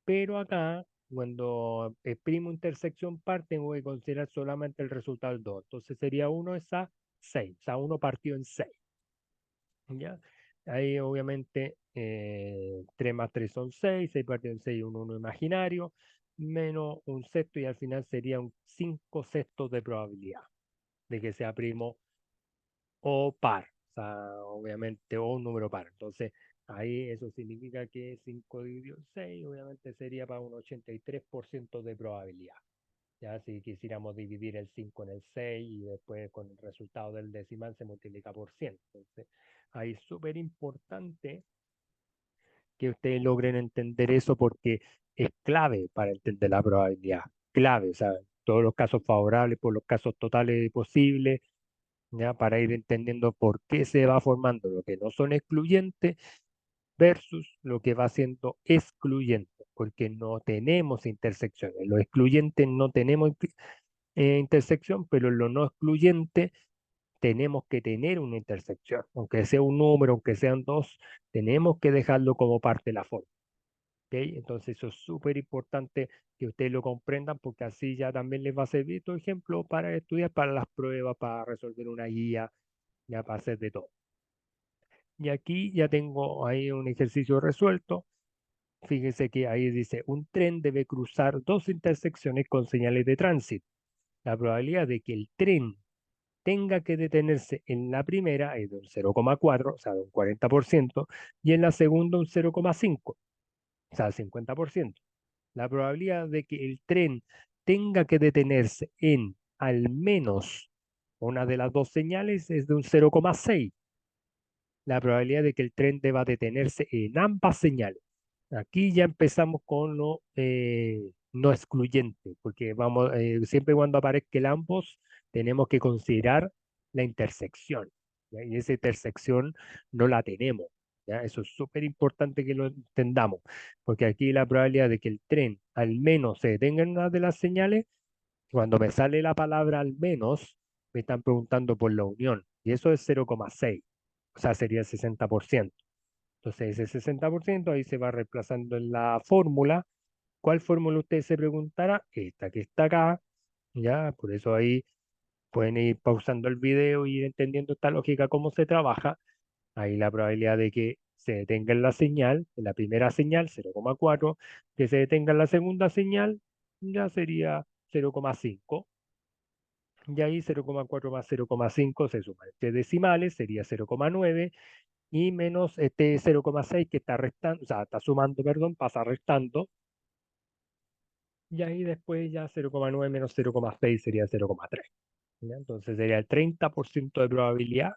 [SPEAKER 1] pero acá, cuando es primo intersección par, tengo que considerar solamente el resultado del 2, entonces sería 1 es a 6, o sea, 1 partido en 6. ¿Ya? Ahí obviamente 3 más 3 son 6, 6 partido en 6 un 1 imaginario, menos un sexto y al final sería un 5 sextos de probabilidad de que sea primo o par, o sea, obviamente, o un número par. Entonces, ahí eso significa que 5 dividido en 6 obviamente sería para un 83% de probabilidad. Ya si quisiéramos dividir el 5 en el 6 y después con el resultado del decimal se multiplica por 100. Entonces, ahí es súper importante que ustedes logren entender eso porque es clave para entender la probabilidad. Clave, o sea, todos los casos favorables por los casos totales posibles, ya para ir entendiendo por qué se va formando lo que no son excluyentes versus lo que va siendo excluyente, porque no tenemos intersecciones. Lo excluyente no tenemos intersección, pero en lo no excluyente tenemos que tener una intersección, aunque sea un número, aunque sean dos, tenemos que dejarlo como parte de la forma. ¿Ok? Entonces eso es súper importante que ustedes lo comprendan porque así ya también les va a servir tu ejemplo para estudiar, para las pruebas, para resolver una guía, ya para hacer de todo. Y aquí ya tengo ahí un ejercicio resuelto. Fíjese que ahí dice, un tren debe cruzar dos intersecciones con señales de tránsito. La probabilidad de que el tren tenga que detenerse en la primera es de un 0,4, o sea, de un 40%, y en la segunda un 0,5, o sea, 50%. La probabilidad de que el tren tenga que detenerse en al menos una de las dos señales es de un 0,6. La probabilidad de que el tren deba detenerse en ambas señales. Aquí ya empezamos con lo no excluyente, porque vamos, siempre cuando aparezca el ambos, tenemos que considerar la intersección, ¿ya? Y esa intersección no la tenemos, ¿ya? Eso es súper importante que lo entendamos, porque aquí la probabilidad de que el tren al menos se detenga en una de las señales, cuando me sale la palabra al menos, me están preguntando por la unión, y eso es 0,6, o sea, sería el 60%. Entonces, ese 60% ahí se va reemplazando en la fórmula. ¿Cuál fórmula usted se preguntará? Esta que está acá, ya, por eso ahí pueden ir pausando el video y ir entendiendo esta lógica, cómo se trabaja. Ahí la probabilidad de que se detenga en la señal, en la primera señal, 0,4, que se detenga en la segunda señal, ya sería 0,5. Y ahí 0,4 más 0,5 se suma entre decimales, sería 0,9 y menos este 0,6 que está restando, o sea, está sumando, perdón, pasa restando, y ahí después ya 0,9 menos 0,6 sería 0,3. ¿Ya? Entonces sería el 30% de probabilidad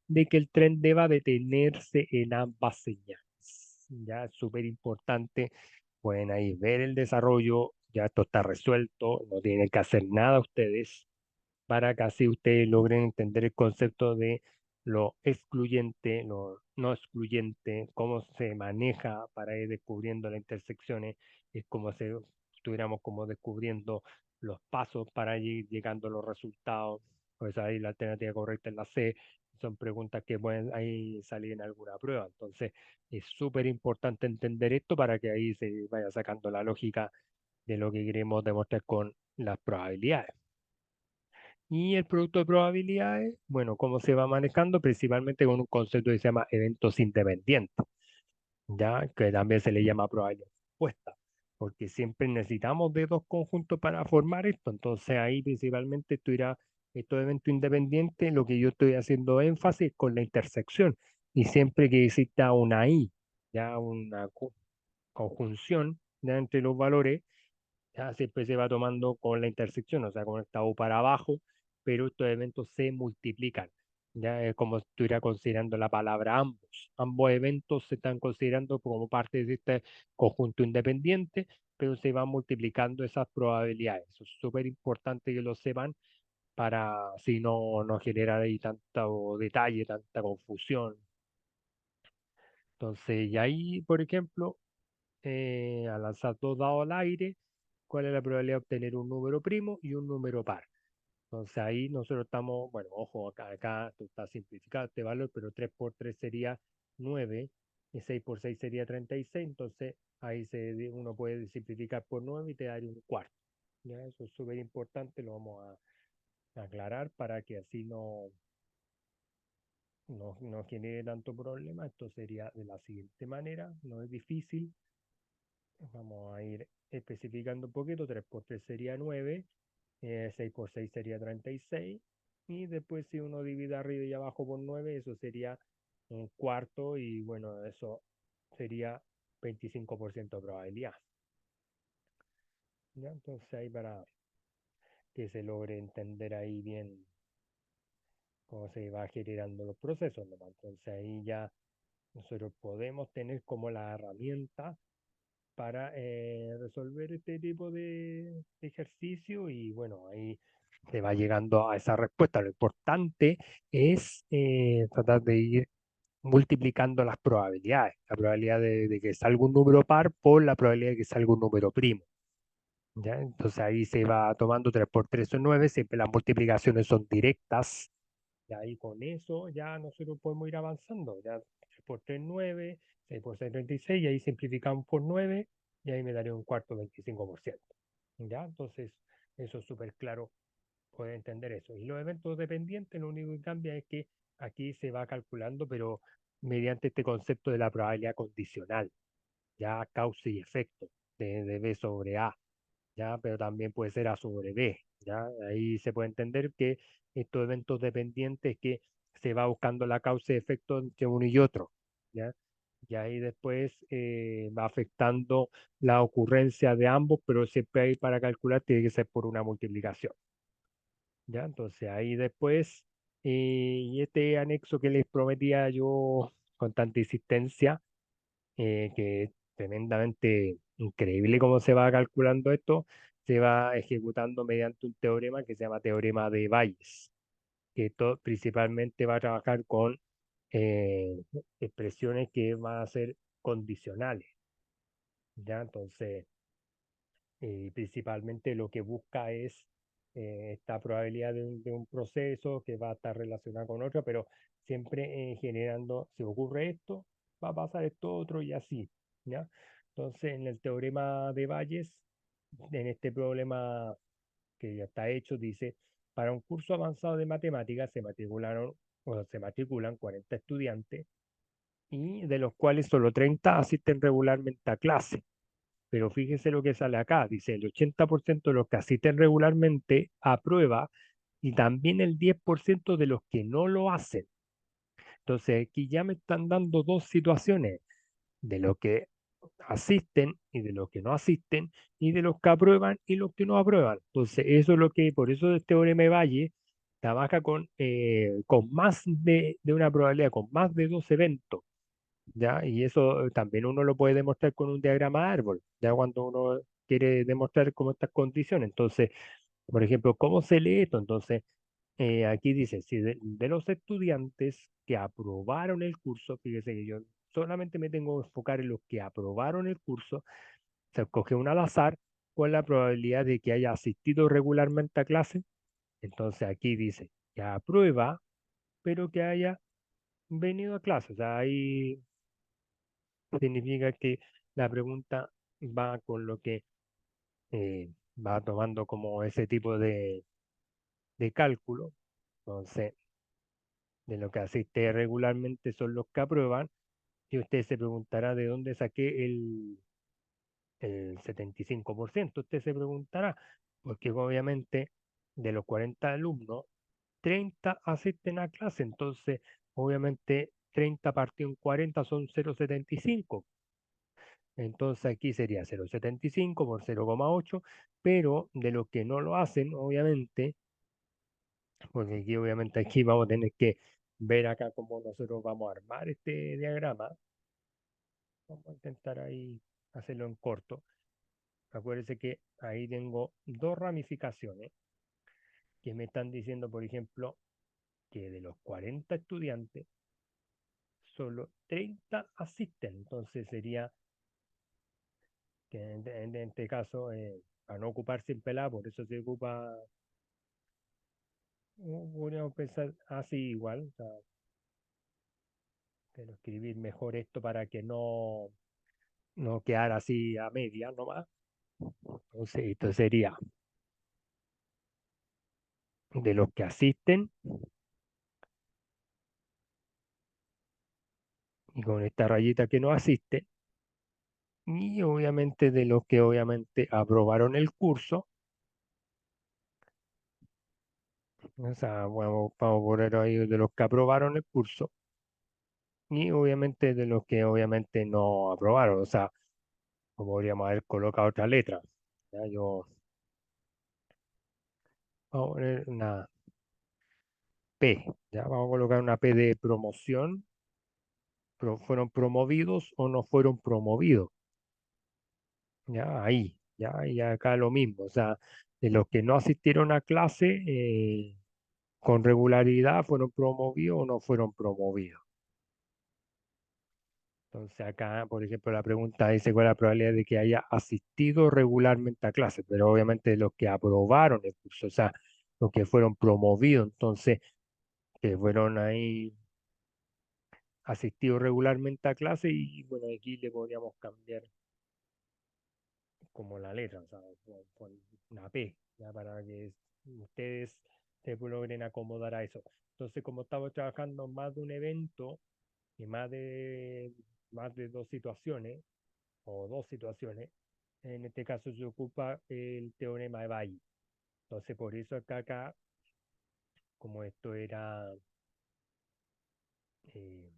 [SPEAKER 1] de que el tren deba detenerse en ambas señales. Ya es súper importante. Pueden ahí ver el desarrollo, ya esto está resuelto, no tienen que hacer nada ustedes para que así ustedes logren entender el concepto de lo excluyente, lo no excluyente, cómo se maneja para ir descubriendo las intersecciones, es como si estuviéramos como descubriendo los pasos para ir llegando a los resultados. Pues ahí la alternativa correcta es la C. Son preguntas que pueden ahí salir en alguna prueba. Entonces, es súper importante entender esto para que ahí se vaya sacando la lógica de lo que queremos demostrar con las probabilidades. Y el producto de probabilidades, bueno, cómo se va manejando, principalmente con un concepto que se llama eventos independientes, ya que también se le llama probabilidad expuesta, porque siempre necesitamos de dos conjuntos para formar esto. Entonces ahí principalmente estuviera estos eventos independientes, lo que yo estoy haciendo énfasis con la intersección. Y siempre que exista una I, ya una conjunción, ya, entre los valores, ya siempre se va tomando con la intersección, o sea, con esta U para abajo, pero estos eventos se multiplican. Ya es como si estuviera considerando la palabra ambos. Ambos eventos se están considerando como parte de este conjunto independiente, pero se van multiplicando esas probabilidades. Eso es súper importante que lo sepan para si no generar ahí tanto detalle, tanta confusión. Entonces, y ahí, por ejemplo, al lanzar dos dados al aire, cuál es la probabilidad de obtener un número primo y un número par. Entonces ahí nosotros estamos, bueno, ojo, acá esto está simplificado este valor, pero 3 por 3 sería 9 y 6 por 6 sería 36. Entonces ahí uno puede simplificar por 9 y te daría un cuarto. ¿Ya? Eso es súper importante, lo vamos a aclarar para que así no genere tanto problema. Esto sería de la siguiente manera, no es difícil. Vamos a ir especificando un poquito. 3 por 3 sería 9, 6 por 6 sería 36. Y después si uno divide arriba y abajo por 9, eso sería un cuarto. Y bueno, eso sería 25% de probabilidad. ¿Ya? Entonces ahí para que se logre entender ahí bien cómo se va generando los procesos, ¿no? Entonces ahí ya nosotros podemos tener como la herramienta para resolver este tipo de ejercicio y bueno, ahí se va llegando a esa respuesta. Lo importante es tratar de ir multiplicando las probabilidades, la probabilidad de que salga un número par por la probabilidad de que salga un número primo. ¿Ya? Entonces ahí se va tomando 3 por 3 son 9, siempre las multiplicaciones son directas. Ya, y con eso ya nosotros podemos ir avanzando. Ya 3 por 3 9, 6 por 6 36, y ahí simplificamos por 9, y ahí me daría un cuarto 25%. ¿Ya? Entonces, eso es súper claro, puede entender eso. Y los eventos dependientes, lo único que cambia es que aquí se va calculando, pero mediante este concepto de la probabilidad condicional, ya causa y efecto de B sobre A, ya, pero también puede ser A sobre B, ya. Ahí se puede entender que estos eventos dependientes que se va buscando la causa y efecto entre uno y otro, ya. Y ahí después va afectando la ocurrencia de ambos, pero siempre ahí para calcular tiene que ser por una multiplicación. ¿Ya? Entonces ahí después, y este anexo que les prometía yo con tanta insistencia, que es tremendamente increíble cómo se va calculando esto, se va ejecutando mediante un teorema que se llama teorema de Bayes, que principalmente va a trabajar con eh, expresiones que van a ser condicionales. ¿Ya? Entonces, principalmente lo que busca es esta probabilidad de un proceso que va a estar relacionado con otro, pero siempre generando, si ocurre esto, va a pasar esto otro y así, ¿ya? Entonces, en el teorema de Bayes, en este problema que ya está hecho, dice, para un curso avanzado de matemáticas se matriculan 40 estudiantes y de los cuales solo 30 asisten regularmente a clase. Pero fíjese lo que sale acá. Dice, el 80% de los que asisten regularmente aprueba y también el 10% de los que no lo hacen. Entonces, aquí ya me están dando dos situaciones, de los que asisten y de los que no asisten, y de los que aprueban y los que no aprueban. Entonces, eso es lo que, por eso este teorema de Valle trabaja con más de una probabilidad, con más de dos eventos. ¿Ya? Y eso también uno lo puede demostrar con un diagrama de árbol, ya cuando uno quiere demostrar cómo estas condiciones. Entonces, por ejemplo, ¿cómo se lee esto? Entonces, aquí dice, si de los estudiantes que aprobaron el curso, fíjese que yo solamente me tengo que enfocar en los que aprobaron el curso, se escoge un al azar con la probabilidad de que haya asistido regularmente a clase. Entonces aquí dice que aprueba, pero que haya venido a clase. O sea, ahí significa que la pregunta va con lo que va tomando como ese tipo de cálculo. Entonces, de lo que asiste regularmente son los que aprueban. Y usted se preguntará de dónde saqué el 75%. Usted se preguntará, porque obviamente de los 40 alumnos, 30 asisten a clase. Entonces, obviamente, 30 partido en 40 son 0,75. Entonces aquí sería 0,75 por 0,8, pero de los que no lo hacen, obviamente, porque aquí vamos a tener que ver acá cómo nosotros vamos a armar este diagrama. Vamos a intentar ahí hacerlo en corto. Acuérdense que ahí tengo dos ramificaciones que me están diciendo, por ejemplo, que de los 40 estudiantes, solo 30 asisten. Entonces sería que en este caso, a no ocupar sin pelada, por eso se ocupa. Podríamos pensar así igual, o sea, pero escribir mejor esto para que no quedar así a media nomás. Entonces, esto sería de los que asisten, y con esta rayita que no asiste, y obviamente de los que obviamente aprobaron el curso. O sea, vamos a poner ahí de los que aprobaron el curso, y obviamente de los que obviamente no aprobaron. O sea, podríamos haber colocado otra letra. Ya, vamos a poner una P, ya vamos a colocar una P de promoción, fueron promovidos o no fueron promovidos, ya ahí, ya, y acá lo mismo, o sea, de los que no asistieron a clase con regularidad fueron promovidos o no fueron promovidos. Entonces acá, por ejemplo, la pregunta dice cuál es la probabilidad de que haya asistido regularmente a clases, pero obviamente los que aprobaron el curso, o sea, los que fueron promovidos, entonces, que fueron ahí asistidos regularmente a clase y bueno, aquí le podríamos cambiar como la letra, o sea, con una P, ya para que ustedes se logren acomodar a eso. Entonces, como estamos trabajando en más de un evento y más de dos situaciones, o dos situaciones, en este caso se ocupa el teorema de Bayes. Entonces, por eso acá como esto era eh,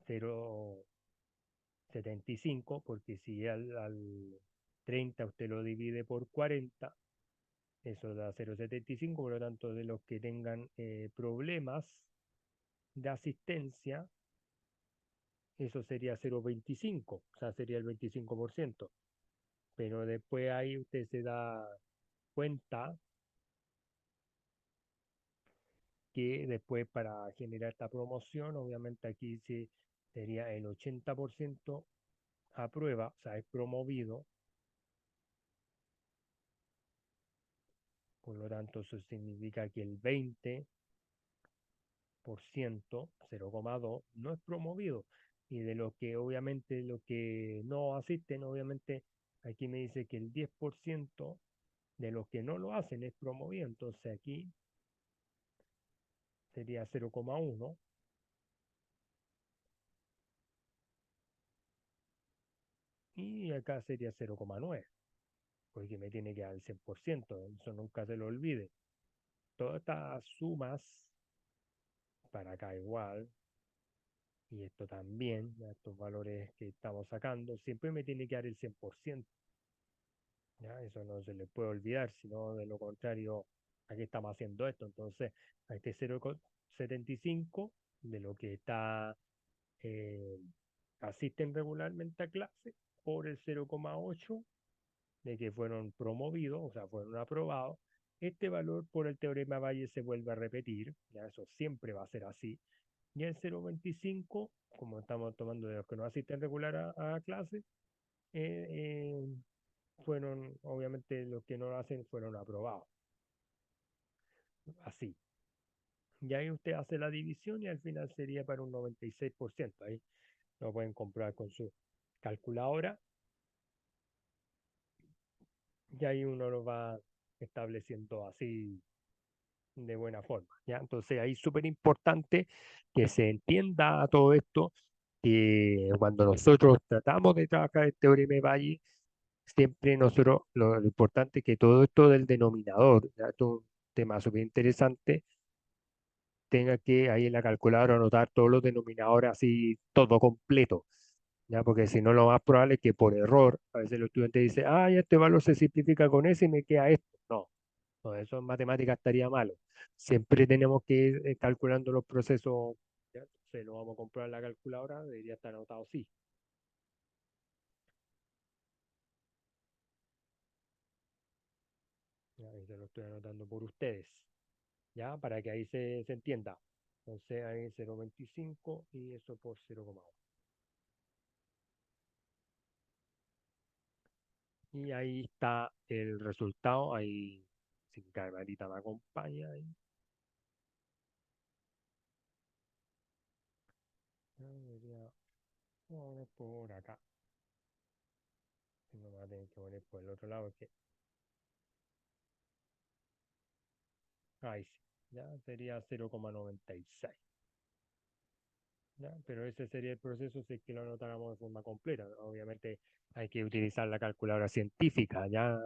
[SPEAKER 1] 0,75, porque si al 30 usted lo divide por 40, eso da 0,75, por lo tanto, de los que tengan problemas de asistencia, eso sería 0,25, o sea, sería el 25%. Pero después ahí usted se da cuenta que después para generar esta promoción, obviamente aquí sí sería el 80% aprueba, o sea, es promovido, por lo tanto eso significa que el 20%, 0,2, no es promovido. Y de lo que obviamente lo que no asisten, obviamente aquí me dice que el 10% de los que no lo hacen es promovido, entonces aquí sería 0,1 y acá sería 0,9, porque me tiene que dar el 100%, eso nunca se lo olvide. Todas estas sumas para acá igual, y esto también, ya estos valores que estamos sacando, siempre me tiene que dar el 100%, ¿ya? Eso no se le puede olvidar, sino de lo contrario, aquí estamos haciendo esto. Entonces, a este 0,75 de lo que está eh, asisten regularmente a clase por el 0,8 de que fueron promovidos, o sea, fueron aprobados. Este valor por el teorema Bayes se vuelve a repetir, ya eso siempre va a ser así. Y el 0,25, como estamos tomando de los que no asisten regular a clase, eh, eh, fueron, obviamente los que no lo hacen fueron aprobados. Así. Y ahí usted hace la división y al final sería para un 96%. Ahí lo pueden comprar con su calculadora y ahí uno lo va estableciendo así de buena forma, ¿ya? Entonces ahí es súper importante que se entienda todo esto, que cuando nosotros tratamos de trabajar el teorema de Bayes, siempre nosotros, lo importante es que todo esto del denominador, ¿ya? Esto es un tema súper interesante, tenga que ahí en la calculadora anotar todos los denominadores así, todo completo, ¿ya? Porque si no, lo más probable es que por error, a veces el estudiante dice, ah, ya este valor se simplifica con ese y me queda esto. No, no, eso en matemática estaría malo. Siempre tenemos que ir calculando los procesos, ¿ya? Se lo vamos a comprar en la calculadora, debería estar anotado sí. ¿Ya? Y se lo estoy anotando por ustedes, ¿ya? Para que ahí se entienda. Entonces ahí 0,25 y eso por 0,1. Y ahí está el resultado. Ahí, si Margarita me acompaña, ahí. Ya debería poner por acá. No me va a tener que poner por el otro lado. Ahí sí. Ya sería 0,96. ¿Ya? Pero ese sería el proceso si es que lo anotáramos de forma completa, ¿no? Obviamente hay que utilizar la calculadora científica ya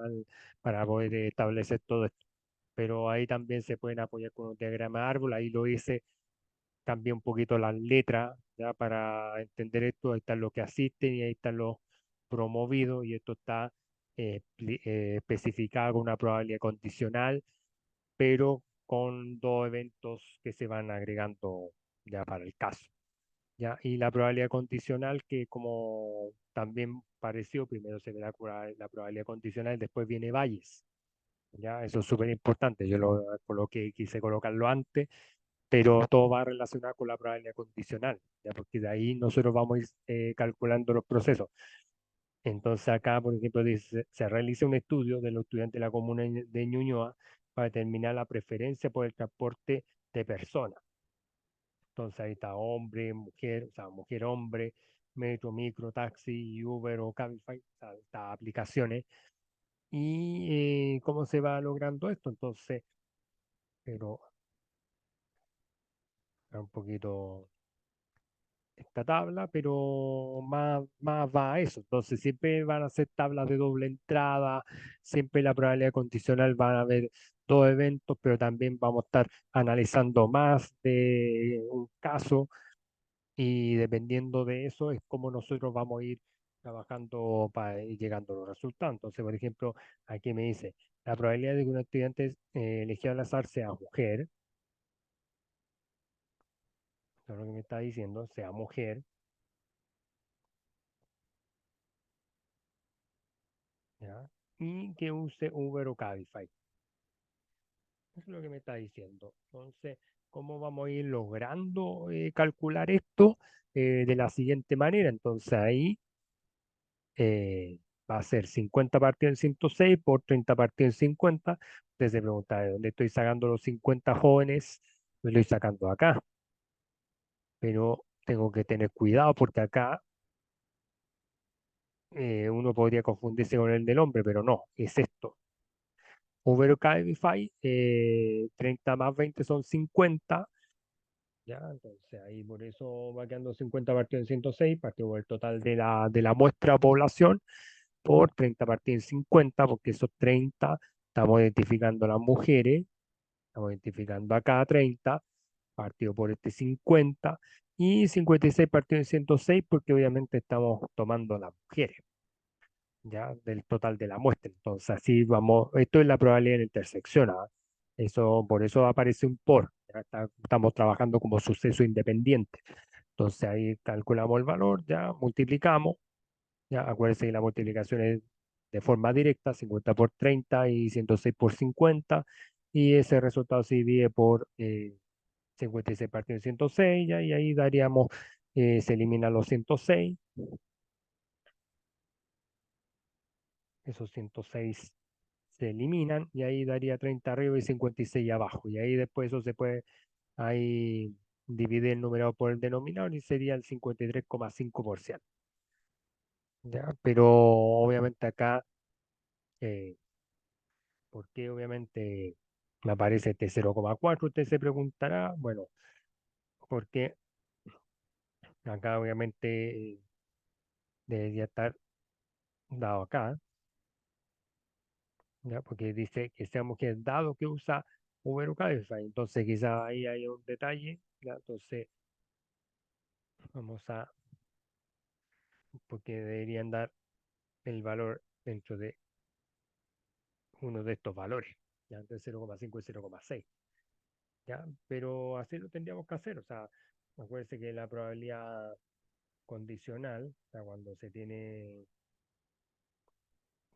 [SPEAKER 1] para poder establecer todo esto. Pero ahí también se pueden apoyar con un diagrama de árbol. Ahí lo hice, cambié un poquito las letras ya para entender esto. Ahí están los que asisten y ahí están los promovidos y esto está especificado con una probabilidad condicional, pero con dos eventos que se van agregando ya para el caso. ¿Ya? Y la probabilidad condicional, que como también pareció, primero se ve la probabilidad condicional, después viene Bayes. ¿Ya? Eso es súper importante. Yo lo coloqué, quise colocarlo antes, pero todo va relacionado con la probabilidad condicional, ¿ya? Porque de ahí nosotros vamos a ir calculando los procesos. Entonces acá, por ejemplo, dice, se realiza un estudio de los estudiantes de la comuna de Ñuñoa para determinar la preferencia por el transporte de personas. Entonces ahí está hombre, mujer, o sea, mujer, hombre, metro, micro, taxi, Uber o Cabify, o sea, estas aplicaciones. Y cómo se va logrando esto. Entonces, pero un poquito esta tabla, pero más va a eso. Entonces, siempre van a ser tablas de doble entrada, siempre la probabilidad condicional van a haber dos eventos, pero también vamos a estar analizando más de un caso y dependiendo de eso es como nosotros vamos a ir trabajando para ir llegando a los resultados. Entonces, por ejemplo, aquí me dice, la probabilidad de que un estudiante elegido al azar sea mujer, eso es lo que me está diciendo, sea mujer, ¿ya? Y que use Uber o Cabify. Eso es lo que me está diciendo. Entonces, ¿cómo vamos a ir logrando calcular esto de la siguiente manera? Entonces ahí va a ser 50 partido en 106 por 30 partido en 50. Usted se pregunta de dónde estoy sacando los 50 jóvenes. Lo estoy sacando acá, pero tengo que tener cuidado porque acá uno podría confundirse con el del hombre, pero no, es esto. Uber o Cabify, 30 más 20 son 50. Ya, entonces ahí por eso va quedando 50 partidos en 106, partido por el total de la muestra población, por 30 partidos en 50, porque esos 30 estamos identificando a las mujeres, estamos identificando acá 30, partido por este 50, y 56 partidos en 106, porque obviamente estamos tomando a las mujeres, ya, del total de la muestra. Entonces así vamos, esto es la probabilidad de intersección, ¿ah? Eso, por eso aparece un por, ya estamos trabajando como suceso independiente. Entonces ahí calculamos el valor, ya multiplicamos, ya acuérdense que la multiplicación es de forma directa, 50 por 30 y 106 por 50, y ese resultado se divide por 56 partido en 106, ya, y ahí daríamos, se eliminan los 106, esos 106 se eliminan, y ahí daría 30 arriba y 56 abajo, y ahí después eso se puede, ahí divide el numerador por el denominador y sería el 53,5%. ¿Ya? Pero obviamente acá, eh, ¿por qué obviamente me aparece este 0,4? Usted se preguntará, bueno, porque acá obviamente debería estar dado acá, ¿ya? Porque dice que sea mujer dado que usa Uber o Cabify. Entonces quizá ahí hay un detalle, ¿ya? Entonces vamos a, porque deberían dar el valor dentro de uno de estos valores, ¿ya? Entre 0,5 y 0,6. ¿Ya? Pero así lo tendríamos que hacer, o sea, acuérdense que la probabilidad condicional, o sea, cuando se tiene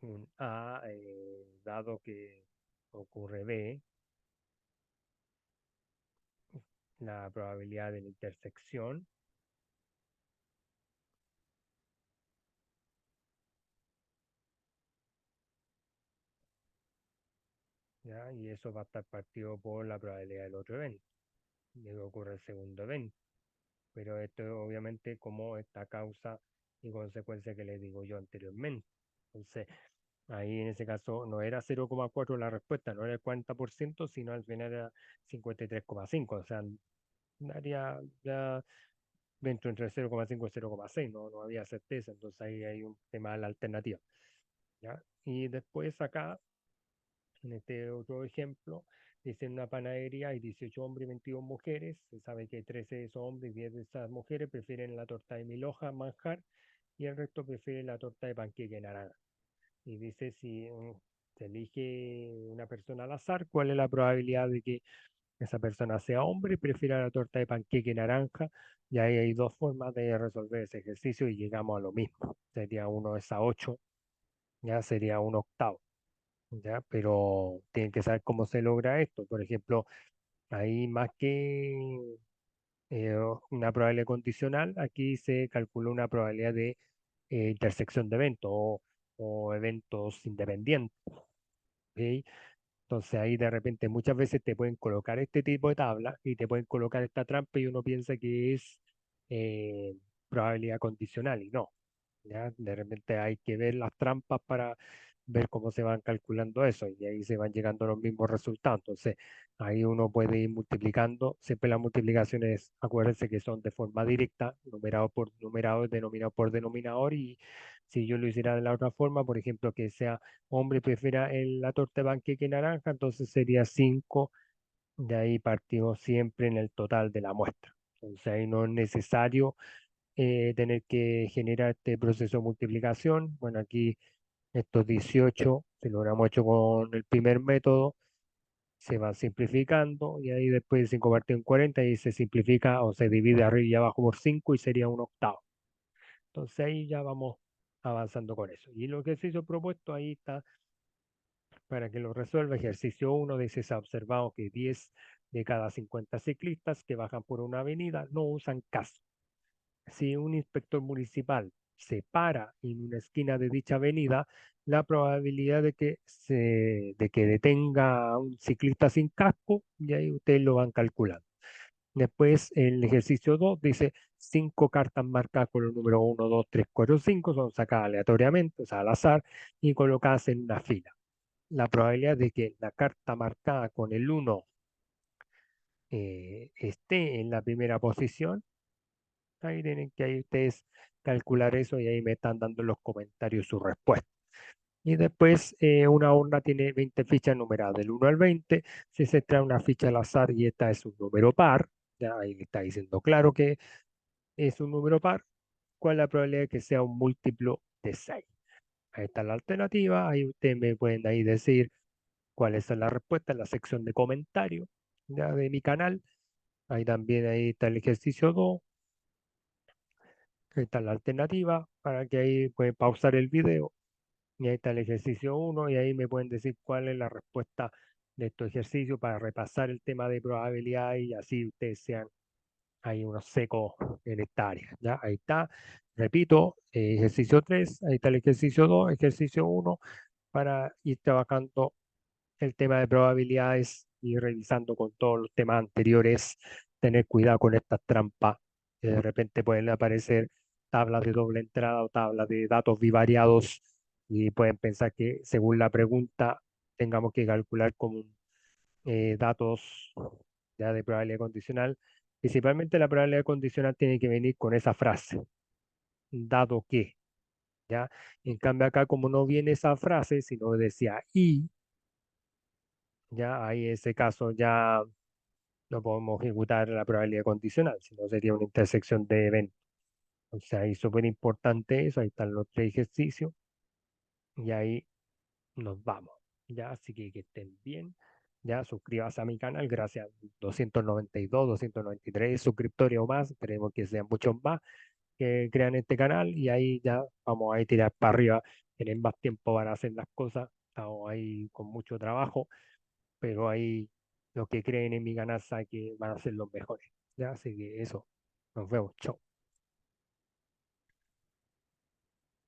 [SPEAKER 1] un A, dado que ocurre B, la probabilidad de la intersección, ¿ya? Y eso va a estar partido por la probabilidad del otro evento, de que ocurre el segundo evento. Pero esto es obviamente como esta causa y consecuencia que les digo yo anteriormente. Entonces, ahí en ese caso no era 0,4 la respuesta, no era el 40%, sino al final era 53,5. O sea, daría ya dentro entre 0,5 y 0,6, no había certeza, entonces ahí hay un tema de la alternativa. ¿Ya? Y después acá, en este otro ejemplo, dice en una panadería hay 18 hombres y 22 mujeres, se sabe que 13 de esos hombres y 10 de esas mujeres prefieren la torta de mil hojas, manjar, y el resto prefiere la torta de panqueque naranja. Y dice si se elige una persona al azar, cuál es la probabilidad de que esa persona sea hombre y prefiera la torta de panqueque naranja. Y ahí hay dos formas de resolver ese ejercicio y llegamos a lo mismo. Sería uno es a 8, ya sería un octavo, ya, pero tienen que saber cómo se logra esto. Por ejemplo, Ahí más que una probabilidad condicional, aquí se calcula una probabilidad de intersección de eventos o eventos independientes. ¿Ok? Entonces ahí de repente muchas veces te pueden colocar este tipo de tabla y te pueden colocar esta trampa y uno piensa que es eh, probabilidad condicional y no. ¿Ya? De repente hay que ver las trampas para ver cómo se van calculando eso y ahí se van llegando a los mismos resultados. Entonces, ahí uno puede ir multiplicando. Siempre las multiplicaciones, acuérdense que son de forma directa, numerado por numerador, denominado por denominador. Y si yo lo hiciera de la otra forma, por ejemplo, que sea hombre prefiera la torta de panqueque naranja, entonces sería 5. De ahí partimos siempre en el total de la muestra. Entonces, ahí no es necesario tener que generar este proceso de multiplicación. Bueno, aquí estos 18, si lo hubiéramos hecho con el primer método, se van simplificando y ahí después de 5 partido en 40 y se simplifica o se divide arriba y abajo por 5 y sería un octavo. Entonces ahí ya vamos avanzando con eso. Y lo que se hizo propuesto ahí está para que lo resuelva. Ejercicio uno dice, se ha observado que 10 de cada 50 ciclistas que bajan por una avenida no usan casco. Si un inspector municipal se para en una esquina de dicha avenida, la probabilidad de que detenga a un ciclista sin casco, y ahí ustedes lo van calculando. Después, el ejercicio 2 dice, 5 cartas marcadas con el número 1, 2, 3, 4, 5 son sacadas aleatoriamente, o sea, al azar, y colocadas en una fila. La probabilidad de que la carta marcada con el 1 esté en la primera posición. Ahí tienen que ahí ustedes calcular eso y ahí me están dando en los comentarios su respuesta. Y después una urna tiene 20 fichas numeradas del 1 al 20. Si se trae una ficha al azar y esta es un número par, ya ahí está diciendo claro que es un número par, ¿cuál es la probabilidad de que sea un múltiplo de 6? Ahí está la alternativa, ahí ustedes me pueden ahí decir cuáles son las respuestas en la sección de comentarios ya de mi canal. Ahí también ahí está el ejercicio 2. Ahí está la alternativa para que ahí pueden pausar el video y ahí está el ejercicio uno y ahí me pueden decir cuál es la respuesta de estos ejercicios para repasar el tema de probabilidad y así ustedes sean ahí unos secos en esta área. ¿Ya? Ahí está. Repito, ejercicio 3 ahí está el ejercicio 2 ejercicio uno para ir trabajando el tema de probabilidades y revisando con todos los temas anteriores, tener cuidado con estas trampas, que de repente pueden aparecer tablas de doble entrada o tablas de datos bivariados y pueden pensar que según la pregunta tengamos que calcular como datos ya de probabilidad condicional. Principalmente la probabilidad condicional tiene que venir con esa frase, dado que, ¿ya? En cambio acá como no viene esa frase, sino decía y, ya ahí en ese caso ya no podemos ejecutar la probabilidad condicional, sino sería una intersección de eventos. O sea, ahí súper importante eso, ahí están los tres ejercicios y ahí nos vamos. Ya, así que estén bien. Ya, suscríbase a mi canal, gracias. 292, 293 suscriptores o más, esperemos que sean muchos más que crean este canal y ahí ya vamos a ir tirar para arriba. Tienen más tiempo para hacer las cosas, estamos ahí con mucho trabajo pero ahí los que creen en mi canal saben que van a ser los mejores. ¿Ya? Así que eso, nos vemos, chao.